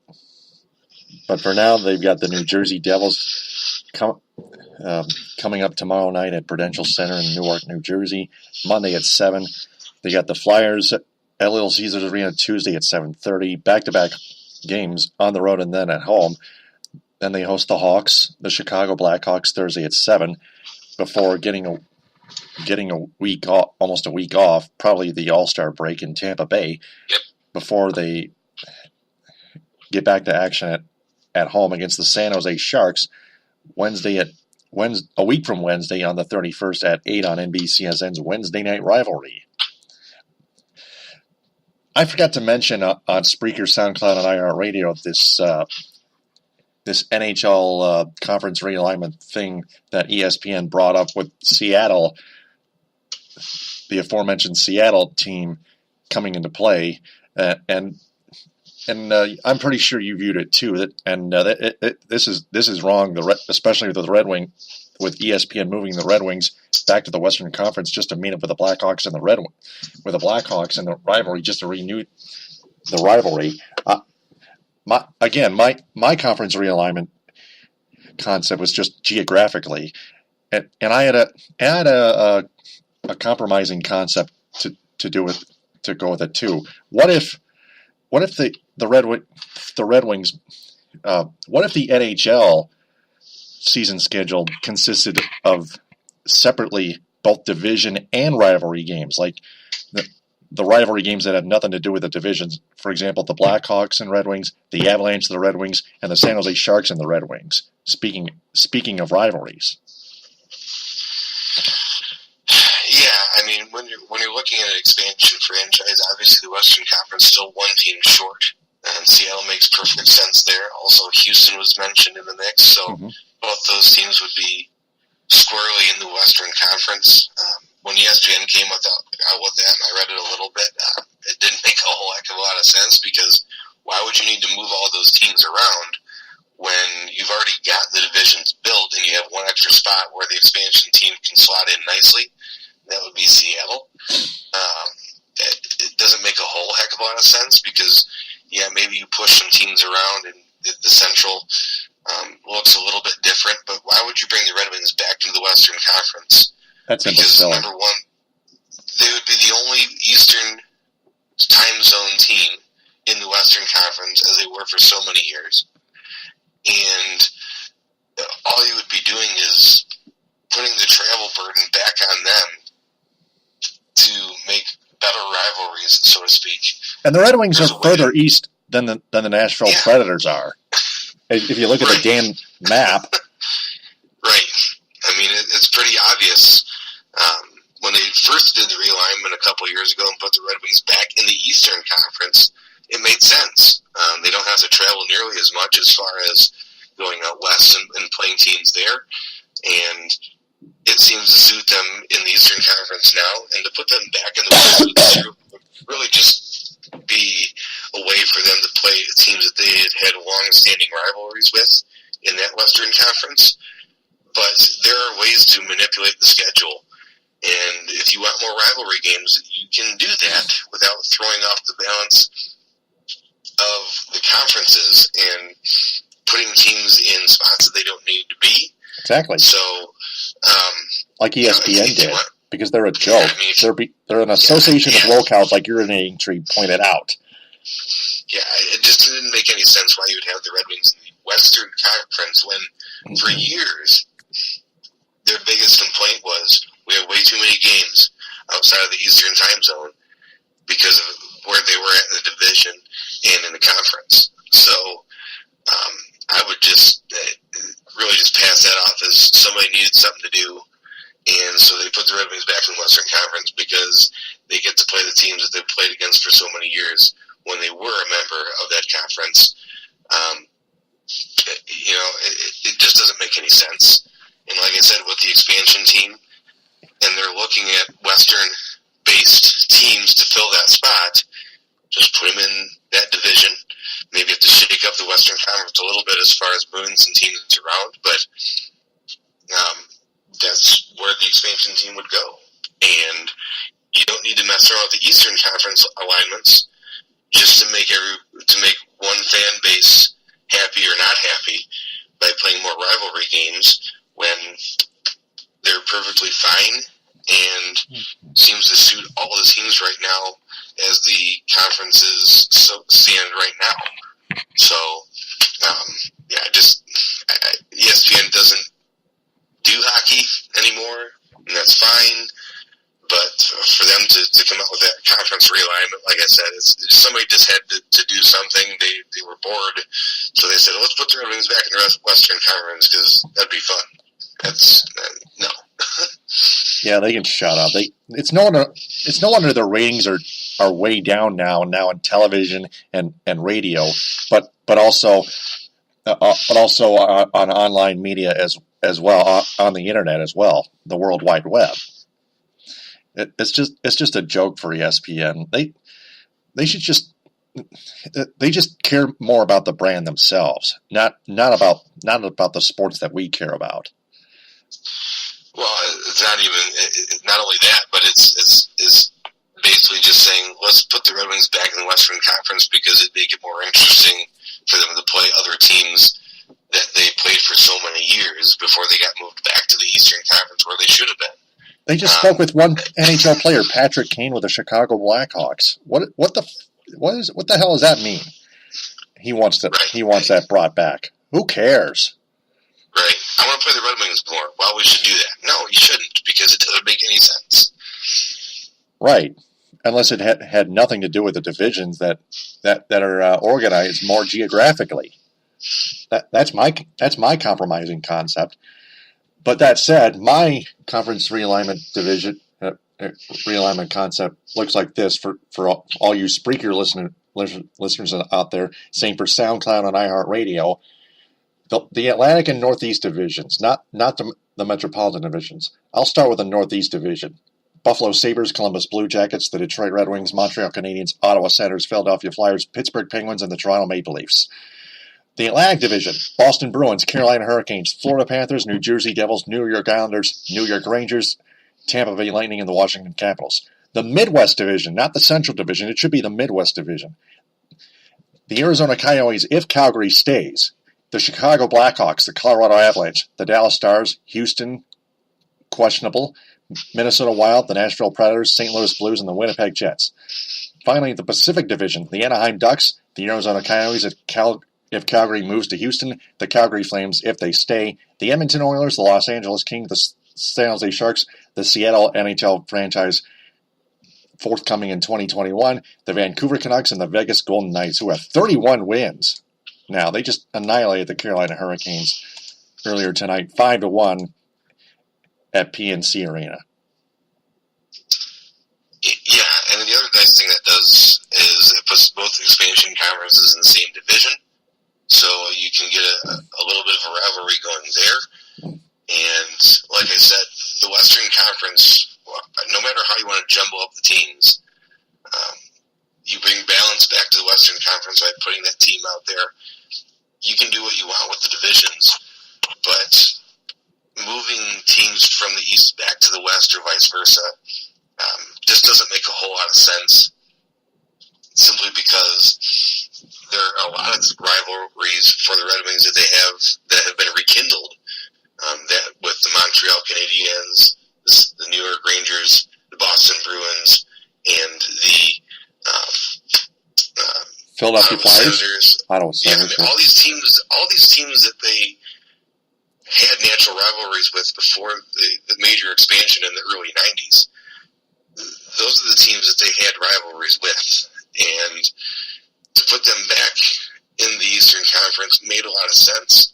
But for now, they've got the New Jersey Devils coming up tomorrow night at Prudential Center in Newark, New Jersey. Monday at 7. They got the Flyers at Little Caesars Arena Tuesday at 7:30. Back-to-back games on the road and then at home. Then they host the Hawks, the Chicago Blackhawks, Thursday at 7, before getting a week off, almost a week off, probably the All-Star break in Tampa Bay, before they get back to action at home against the San Jose Sharks a week from Wednesday on the 31st at 8 on NBCSN's Wednesday Night Rivalry. I forgot to mention on Spreaker, SoundCloud, and iHeartRadio this NHL conference realignment thing that ESPN brought up with Seattle, the aforementioned Seattle team coming into play, and I'm pretty sure you viewed it too. This is wrong. Especially with with ESPN moving the Red Wings back to the Western Conference just to meet up with the Blackhawks and the rivalry, just to renew the rivalry. My conference realignment concept was just geographically, and I had a compromising concept to go with it too. What if the Red Wings? What if the NHL season schedule consisted of separately both division and rivalry games, like the rivalry games that have nothing to do with the divisions? For example, the Blackhawks and Red Wings, the Avalanche and the Red Wings, and the San Jose Sharks and the Red Wings. Speaking of rivalries. Yeah, I mean, when you're looking at an expansion franchise, obviously the Western Conference still one team short, and Seattle makes perfect sense there. Also, Houston was mentioned in the mix, so both those teams would be squarely in the Western Conference. When ESPN came out with that, and I read it a little bit, it didn't make a whole heck of a lot of sense, because why would you need to move all those teams around when you've already got the divisions built and you have one extra spot where the expansion team can slot in nicely? That would be Seattle. It doesn't make a whole heck of a lot of sense, because, yeah, maybe you push some teams around and the Central looks a little bit different, but why would you bring the Red Wings back into the Western Conference? Because, number one, they would be the only Eastern time zone team in the Western Conference, as they were for so many years. And all you would be doing is putting the travel burden back on them to make better rivalries, so to speak. And the Red Wings are further east than the Nashville Predators are. If you look at the damn map. Right. I mean, it's pretty obvious. When they first did the realignment a couple years ago and put the Red Wings back in the Eastern Conference, it made sense. They don't have to travel nearly as much as far as going out west and playing teams there. And it seems to suit them in the Eastern Conference now. And to put them back in the West would really just be a way for them to play teams that they had long-standing rivalries with in that Western Conference. But there are ways to manipulate the schedule. And if you want more rivalry games, you can do that without throwing off the balance of the conferences and putting teams in spots that they don't need to be. Exactly. So, like ESPN did, because they're a joke. Yeah, I mean, they're an association of locales, like urinating tree pointed out. Yeah, it just didn't make any sense why you would have the Red Wings in the Western Conference when, for years, their biggest complaint was we have way too many games outside of the Eastern time zone because of where they were at in the division and in the conference. So I would just really just pass that off as somebody needed something to do, and so they put the Red Wings back in the Western Conference because they get to play the teams that they've played against for so many years when they were a member of that conference. It just doesn't make any sense. And like I said, with the expansion team, and they're looking at Western-based teams to fill that spot, just put them in that division. Maybe have to shake up the Western Conference a little bit as far as moving some teams around, but that's where the expansion team would go. And you don't need to mess around with the Eastern Conference alignments just to make one fan base happy or not happy by playing more rivalry games when they're perfectly fine and seems to suit all the teams right now as the conferences stand right now. So, ESPN doesn't do hockey anymore, and that's fine. But for them to come out with that conference realignment, like I said, somebody just had to do something. They were bored, so they said, let's put the Red Wings back in the Western Conference because that'd be fun. No. Yeah, they can shut up. It's no wonder their ratings are way down now in television and radio, but also on online media as well, on the internet as well, the World Wide Web. It's just a joke for ESPN. They just care more about the brand themselves, not about the sports that we care about. Well, it's not only that, but it's basically just saying, let's put the Red Wings back in the Western Conference because it'd make it more interesting for them to play other teams that they played for so many years before they got moved back to the Eastern Conference where they should have been. They just spoke with one NHL player, Patrick Kane, with the Chicago Blackhawks. What the hell does that mean? He wants that brought back. Who cares? Right. I want to play the Red Wings more. Well, we should do that. No, you shouldn't, because it doesn't make any sense. Right. Unless it had nothing to do with the divisions that are organized more geographically. That's my compromising concept. But that said, my conference realignment concept looks like this for all you Spreaker listeners out there. Same for SoundCloud and iHeartRadio. The Atlantic and Northeast divisions, not the Metropolitan divisions. I'll start with the Northeast division. Buffalo Sabres, Columbus Blue Jackets, the Detroit Red Wings, Montreal Canadiens, Ottawa Senators, Philadelphia Flyers, Pittsburgh Penguins, and the Toronto Maple Leafs. The Atlantic Division, Boston Bruins, Carolina Hurricanes, Florida Panthers, New Jersey Devils, New York Islanders, New York Rangers, Tampa Bay Lightning, and the Washington Capitals. The Midwest Division, not the Central Division, it should be the Midwest Division. The Arizona Coyotes, if Calgary stays. The Chicago Blackhawks, the Colorado Avalanche, the Dallas Stars, Houston, questionable, Minnesota Wild, the Nashville Predators, St. Louis Blues, and the Winnipeg Jets. Finally, the Pacific Division, the Anaheim Ducks, the Arizona Coyotes, if Calgary moves to Houston, the Calgary Flames, if they stay, the Edmonton Oilers, the Los Angeles Kings, the San Jose Sharks, the Seattle NHL franchise forthcoming in 2021, the Vancouver Canucks, and the Vegas Golden Knights, who have 31 wins. Now, they just annihilated the Carolina Hurricanes earlier tonight, 5-1 at PNC Arena. Yeah, and the other nice thing that does is it puts both expansion conferences in the same division, so you can get a little bit of a rivalry going there. And like I said, the Western Conference, no matter how you want to jumble up the teams, you bring balance back to the Western Conference by putting that team out there. You can do what you want with the divisions, but moving teams from the East back to the West or vice versa just doesn't make a whole lot of sense, simply because there are a lot of rivalries for the Red Wings that have been rekindled. That with the Montreal Canadiens, the New York Rangers, the Boston Bruins, and the Philadelphia Flyers, Senators. Ottawa Senators. Yeah, all these teams that they had natural rivalries with before the major expansion in the early 90s. Those are the teams that they had rivalries with, and to put them back in the Eastern Conference made a lot of sense.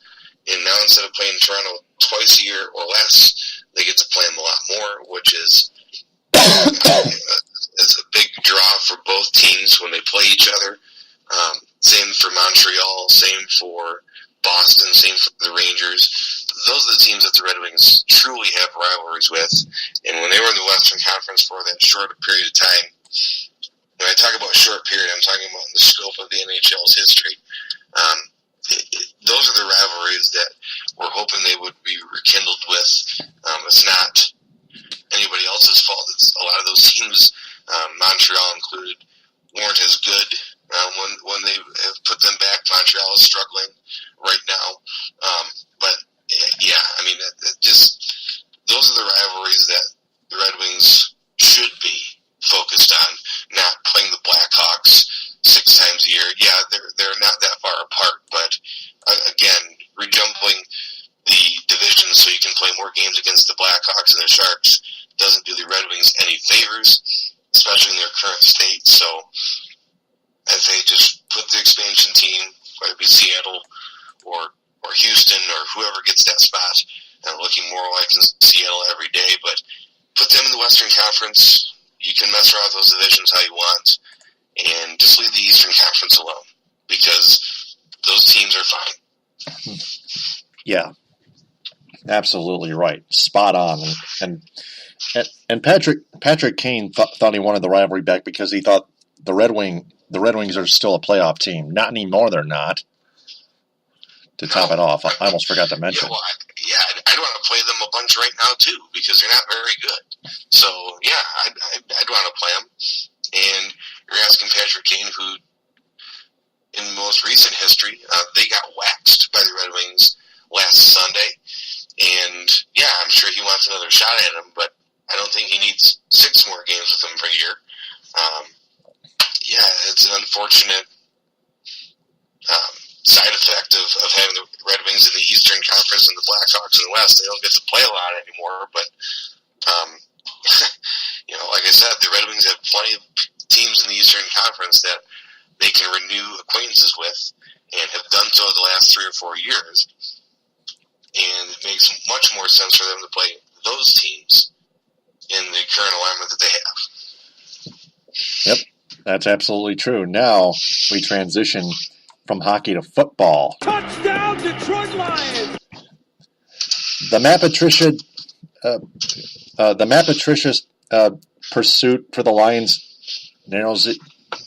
And now instead of playing Toronto twice a year or less, they get to play them a lot more, which is it's a big draw for both teams when they play each other. Same for Montreal, same for Boston, same for the Rangers. Those are the teams that the Red Wings truly have rivalries with. And when they were in the Western Conference for that short period of time, when I talk about short period, I'm talking about in the scope of the NHL's history. Those are the rivalries that we're hoping they would be rekindled with. It's not anybody else's fault. It's a lot of those teams, Montreal included, weren't as good when they have put them back. Montreal is struggling. apart. But again, rejumbling the division so you can play more games against the Blackhawks and the Sharks doesn't do the Red Wings any favors, especially in their current state. So if they just put the expansion team, whether it be Seattle or Houston or whoever gets that spot, looking more like in Seattle every day, but put them in the Western Conference. You can mess around with those divisions how you want, and just leave the Eastern Conference alone because those teams are fine. Yeah, absolutely right. Spot on. And Patrick Kane thought he wanted the rivalry back because he thought the Red Wings are still a playoff team. Not anymore, they're not. To top it off, I almost forgot to mention. I'd want to play them a bunch right now too because they're not very good. So yeah, I'd want to play them. And you're asking Patrick Kane, who in most recent history they got waxed by the Red Wings last Sunday, and yeah, I'm sure he wants another shot at him, but I don't think he needs 6 more games with them per year. It's an unfortunate side effect of having the Red Wings in the Eastern Conference and the Blackhawks in the West. They don't get to play a lot anymore, but like I said, the Red Wings have plenty of teams in the Eastern Conference that they can renew acquaintances with and have done so the last 3 or 4 years. And it makes much more sense for them to play those teams in the current alignment that they have. Yep, that's absolutely true. Now we transition from hockey to football. Touchdown, Detroit Lions! The Matt Patricia pursuit for the Lions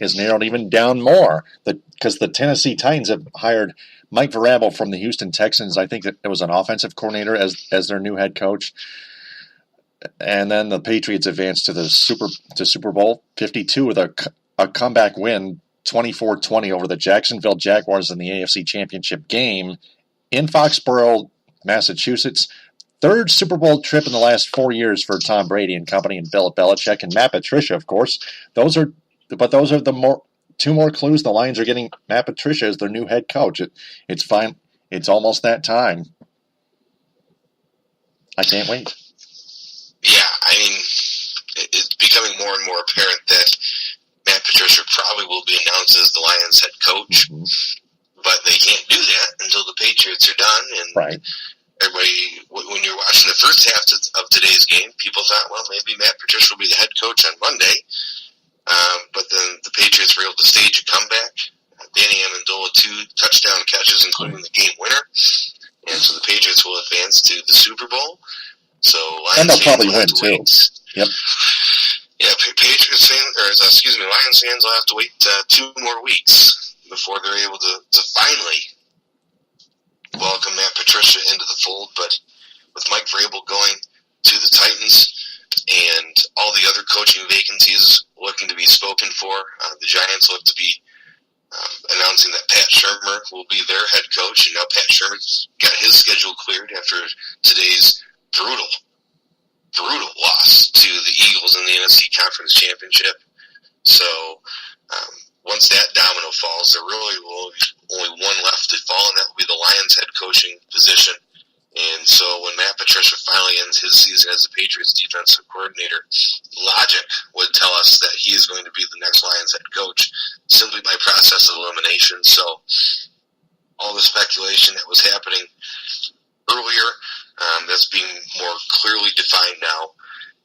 is narrowed even down more because the Tennessee Titans have hired Mike Vrabel from the Houston Texans. I think that it was an offensive coordinator as their new head coach. And then the Patriots advanced to the Super Bowl 52 with a comeback win, 24-20 over the Jacksonville Jaguars in the AFC Championship game in Foxborough, Massachusetts. Third Super Bowl trip in the last 4 years for Tom Brady and company, and Bill Belichick and Matt Patricia, of course. Those are the 2 more clues. The Lions are getting Matt Patricia as their new head coach. It's fine. It's almost that time. I can't wait. Yeah, I mean, it's becoming more and more apparent that Matt Patricia probably will be announced as the Lions head coach, but they can't do that until the Patriots are done. And right. Everybody, when you're watching the first half of today's game, people thought, well, maybe Matt Patricia will be the head coach on Monday. But then the Patriots were able to stage a comeback. Danny Amendola 2 touchdown catches, including the game winner. And so the Patriots will advance to the Super Bowl. So Lions and they'll probably win too. Yep. Yeah, Lions fans will have to wait 2 more weeks before they're able to finally welcome Matt Patricia into the fold. But with Mike Vrabel going to the Titans and all the other coaching vacancies looking to be spoken for, the Giants look to be announcing that Pat Shurmur will be their head coach, and now Pat Shurmur's got his schedule cleared after today's brutal loss to the Eagles in the NFC Conference Championship. So once that domino falls, there really will be only one left to fall, and that will be the Lions head coaching position. And so when Matt Patricia finally ends his season as the Patriots defensive coordinator, logic would tell us that he is going to be the next Lions head coach simply by process of elimination. So all the speculation that was happening earlier, that's being more clearly defined now.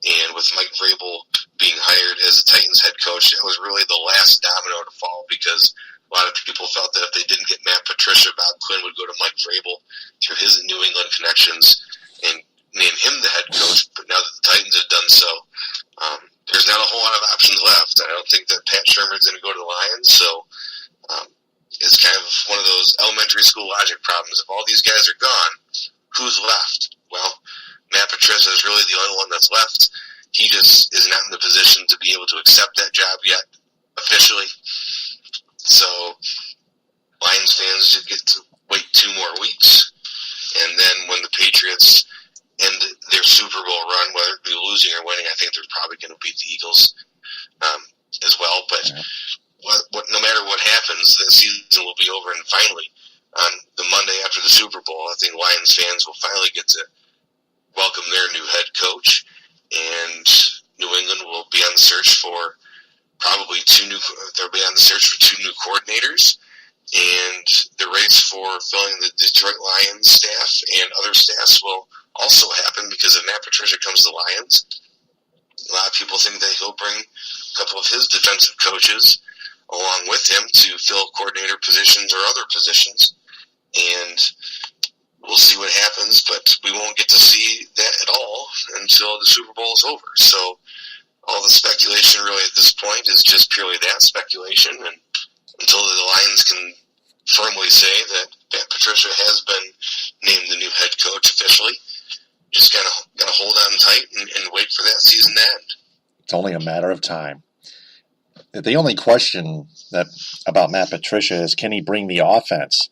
And with Mike Vrabel being hired as the Titans head coach, that was really the last domino to fall, because a lot of people felt that if they didn't get Matt Patricia, Bob Quinn would go to Mike Vrabel through his New England connections and name him the head coach. But now that the Titans have done so, there's not a whole lot of options left. I don't think that Pat Shurmur's going to go to the Lions, so it's kind of one of those elementary school logic problems. If all these guys are gone, who's left? Well, Matt Patricia is really the only one that's left. He just is not in the position to be able to accept that job yet, officially. So Lions fans just get to wait 2 more weeks. And then when the Patriots end their Super Bowl run, whether it be losing or winning, I think they're probably going to beat the Eagles as well. But no matter what happens, the season will be over in finally, on the Monday after the Super Bowl, I think Lions fans will finally get to welcome their new head coach, and New England will be on the search for probably they'll be on the search for 2 new coordinators, and the race for filling the Detroit Lions staff and other staffs will also happen, because if Matt Patricia comes to the Lions, a lot of people think that he'll bring a couple of his defensive coaches along with him to fill coordinator positions or other positions, and we'll see what happens, but we won't get to see that at all until the Super Bowl is over. So all the speculation really at this point is just purely that speculation, and until the Lions can firmly say that Matt Patricia has been named the new head coach officially, just gotta hold on tight and wait for that season to end. It's only a matter of time. The only question about Matt Patricia is, can he bring the offense?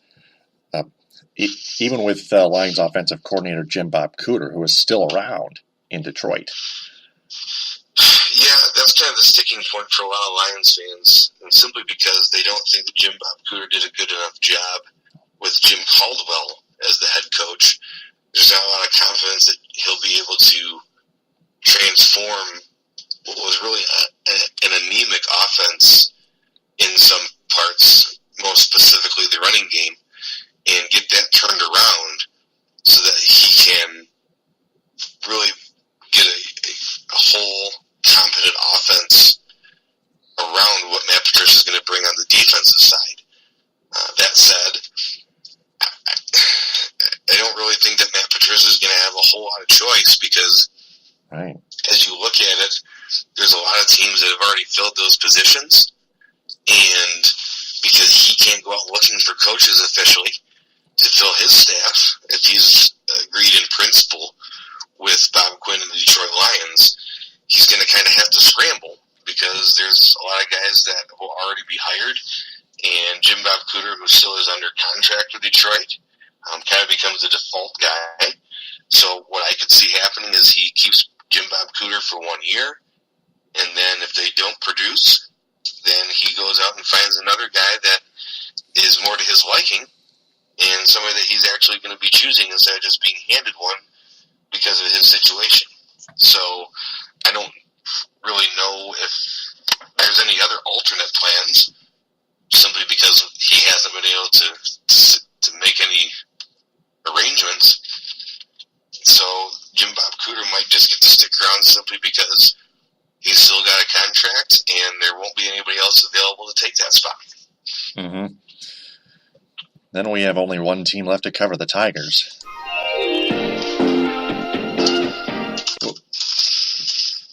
Even with Lions offensive coordinator Jim Bob Cooter, who is still around in Detroit. Yeah, that's kind of the sticking point for a lot of Lions fans, and simply because they don't think that Jim Bob Cooter did a good enough job with Jim Caldwell as the head coach. There's not a lot of confidence that he'll be able to transform what was really an anemic offense in some parts, most specifically the running game, and get that turned around so that he can really get a whole competent offense around what Matt Patricia is going to bring on the defensive side. That said, I don't really think that Matt Patricia is going to have a whole lot of choice, because as you look at it, there's a lot of teams that have already filled those positions, and because he can't go out looking for coaches officially to fill his staff, if he's agreed in principle with Bob Quinn and the Detroit Lions, he's going to kind of have to scramble, because there's a lot of guys that will already be hired, and Jim Bob Cooter, who still is under contract with Detroit, kind of becomes the default guy. So what I could see happening is he keeps Jim Bob Cooter for 1 year, and then if they don't produce, then he goes out and finds another guy that is more to his liking, and somebody that he's actually going to be choosing instead of just being handed one because of his situation. So I don't really know if there's any other alternate plans, simply because he hasn't been able to make any arrangements. So Jim Bob Cooter might just get to stick around simply because he's still got a contract and there won't be anybody else available to take that spot. Mm-hmm. Then we have only one team left to cover, the Tigers.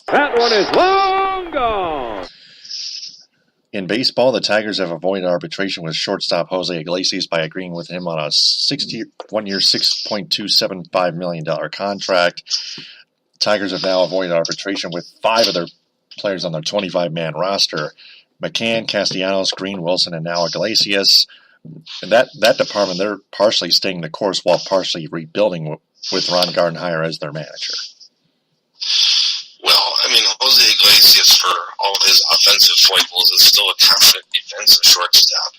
That one is long gone. In baseball, the Tigers have avoided arbitration with shortstop Jose Iglesias by agreeing with him on a 1-year, $6.275 million contract. Tigers have now avoided arbitration with 5 of their players on their 25-man roster: McCann, Castellanos, Green, Wilson, and now Iglesias. And that department, they're partially staying the course while partially rebuilding with Ron Gardenhire as their manager. Well, I mean, Jose Iglesias, for all of his offensive foibles, is still a competent defensive shortstop.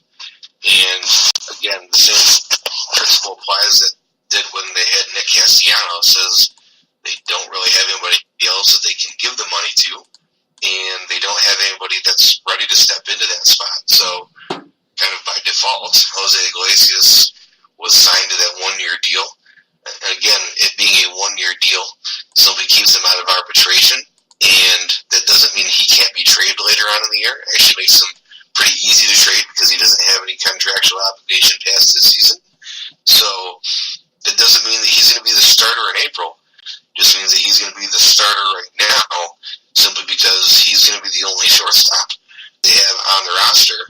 And, again, the same principle applies that did when they had Nick Castellanos, is they don't really have anybody else that they can give the money to, and they don't have anybody that's ready to step into that spot. So, kind of by default, Jose Iglesias was signed to that 1-year deal. And again, it being a 1-year deal simply keeps him out of arbitration, and that doesn't mean he can't be traded later on in the year. It actually makes him pretty easy to trade because he doesn't have any contractual obligation past this season. So that doesn't mean that he's going to be the starter in April. It just means that he's going to be the starter right now simply because he's going to be the only shortstop they have on the roster.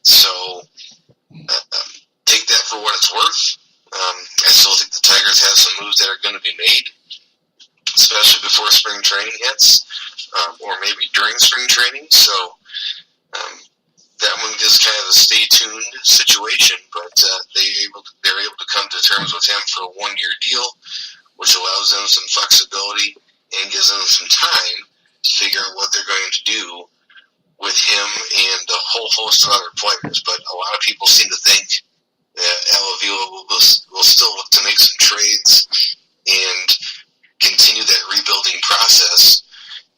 So take that for what it's worth. I still think the Tigers have some moves that are going to be made, especially before spring training hits, or maybe during spring training. So that one is kind of a stay tuned situation, but they're able to come to terms with him for a 1-year deal, which allows them some flexibility and gives them some time to figure out what they're going to do with him and a whole host of other players. But a lot of people seem to think Avila will still look to make some trades and continue that rebuilding process,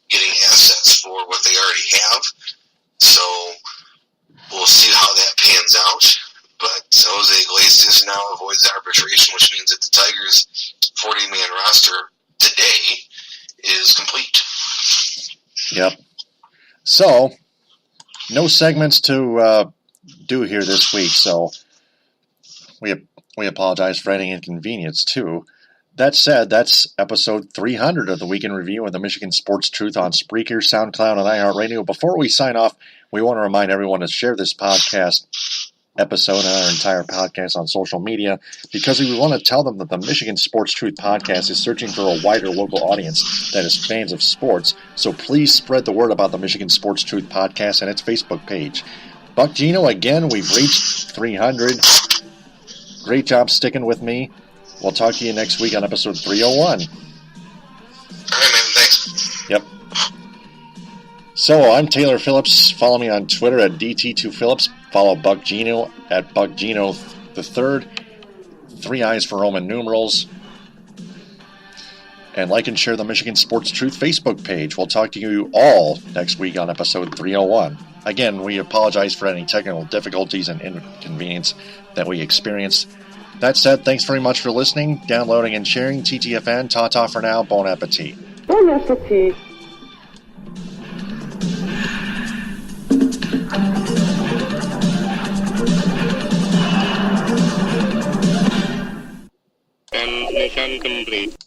getting assets for what they already have. So we'll see how that pans out. But Jose Iglesias now avoids arbitration, which means that the Tigers' 40-man roster today is complete. Yep. So, no segments to do here this week, so we apologize for any inconvenience, too. That said, that's episode 300 of the Week in Review of the Michigan Sports Truth on Spreaker, SoundCloud, and iHeartRadio. Before we sign off, we want to remind everyone to share this podcast episode and our entire podcast on social media, because we want to tell them that the Michigan Sports Truth podcast is searching for a wider local audience that is fans of sports. So please spread the word about the Michigan Sports Truth podcast and its Facebook page. Buck, Geno, again, we've reached 300. Great job sticking with me. We'll talk to you next week on episode 301. All right, man. Thanks. Yep. So, I'm Taylor Phillips. Follow me on Twitter at DT2Phillips. Follow Buck Geno at Buck Geno III. 3 eyes for Roman numerals. And like and share the Michigan Sports Truth Facebook page. We'll talk to you all next week on episode 301. Again, we apologize for any technical difficulties and inconvenience that we experienced. That said, thanks very much for listening, downloading, and sharing. TTFN, ta-ta for now, bon appetit. Bon appetit. Transmission complete.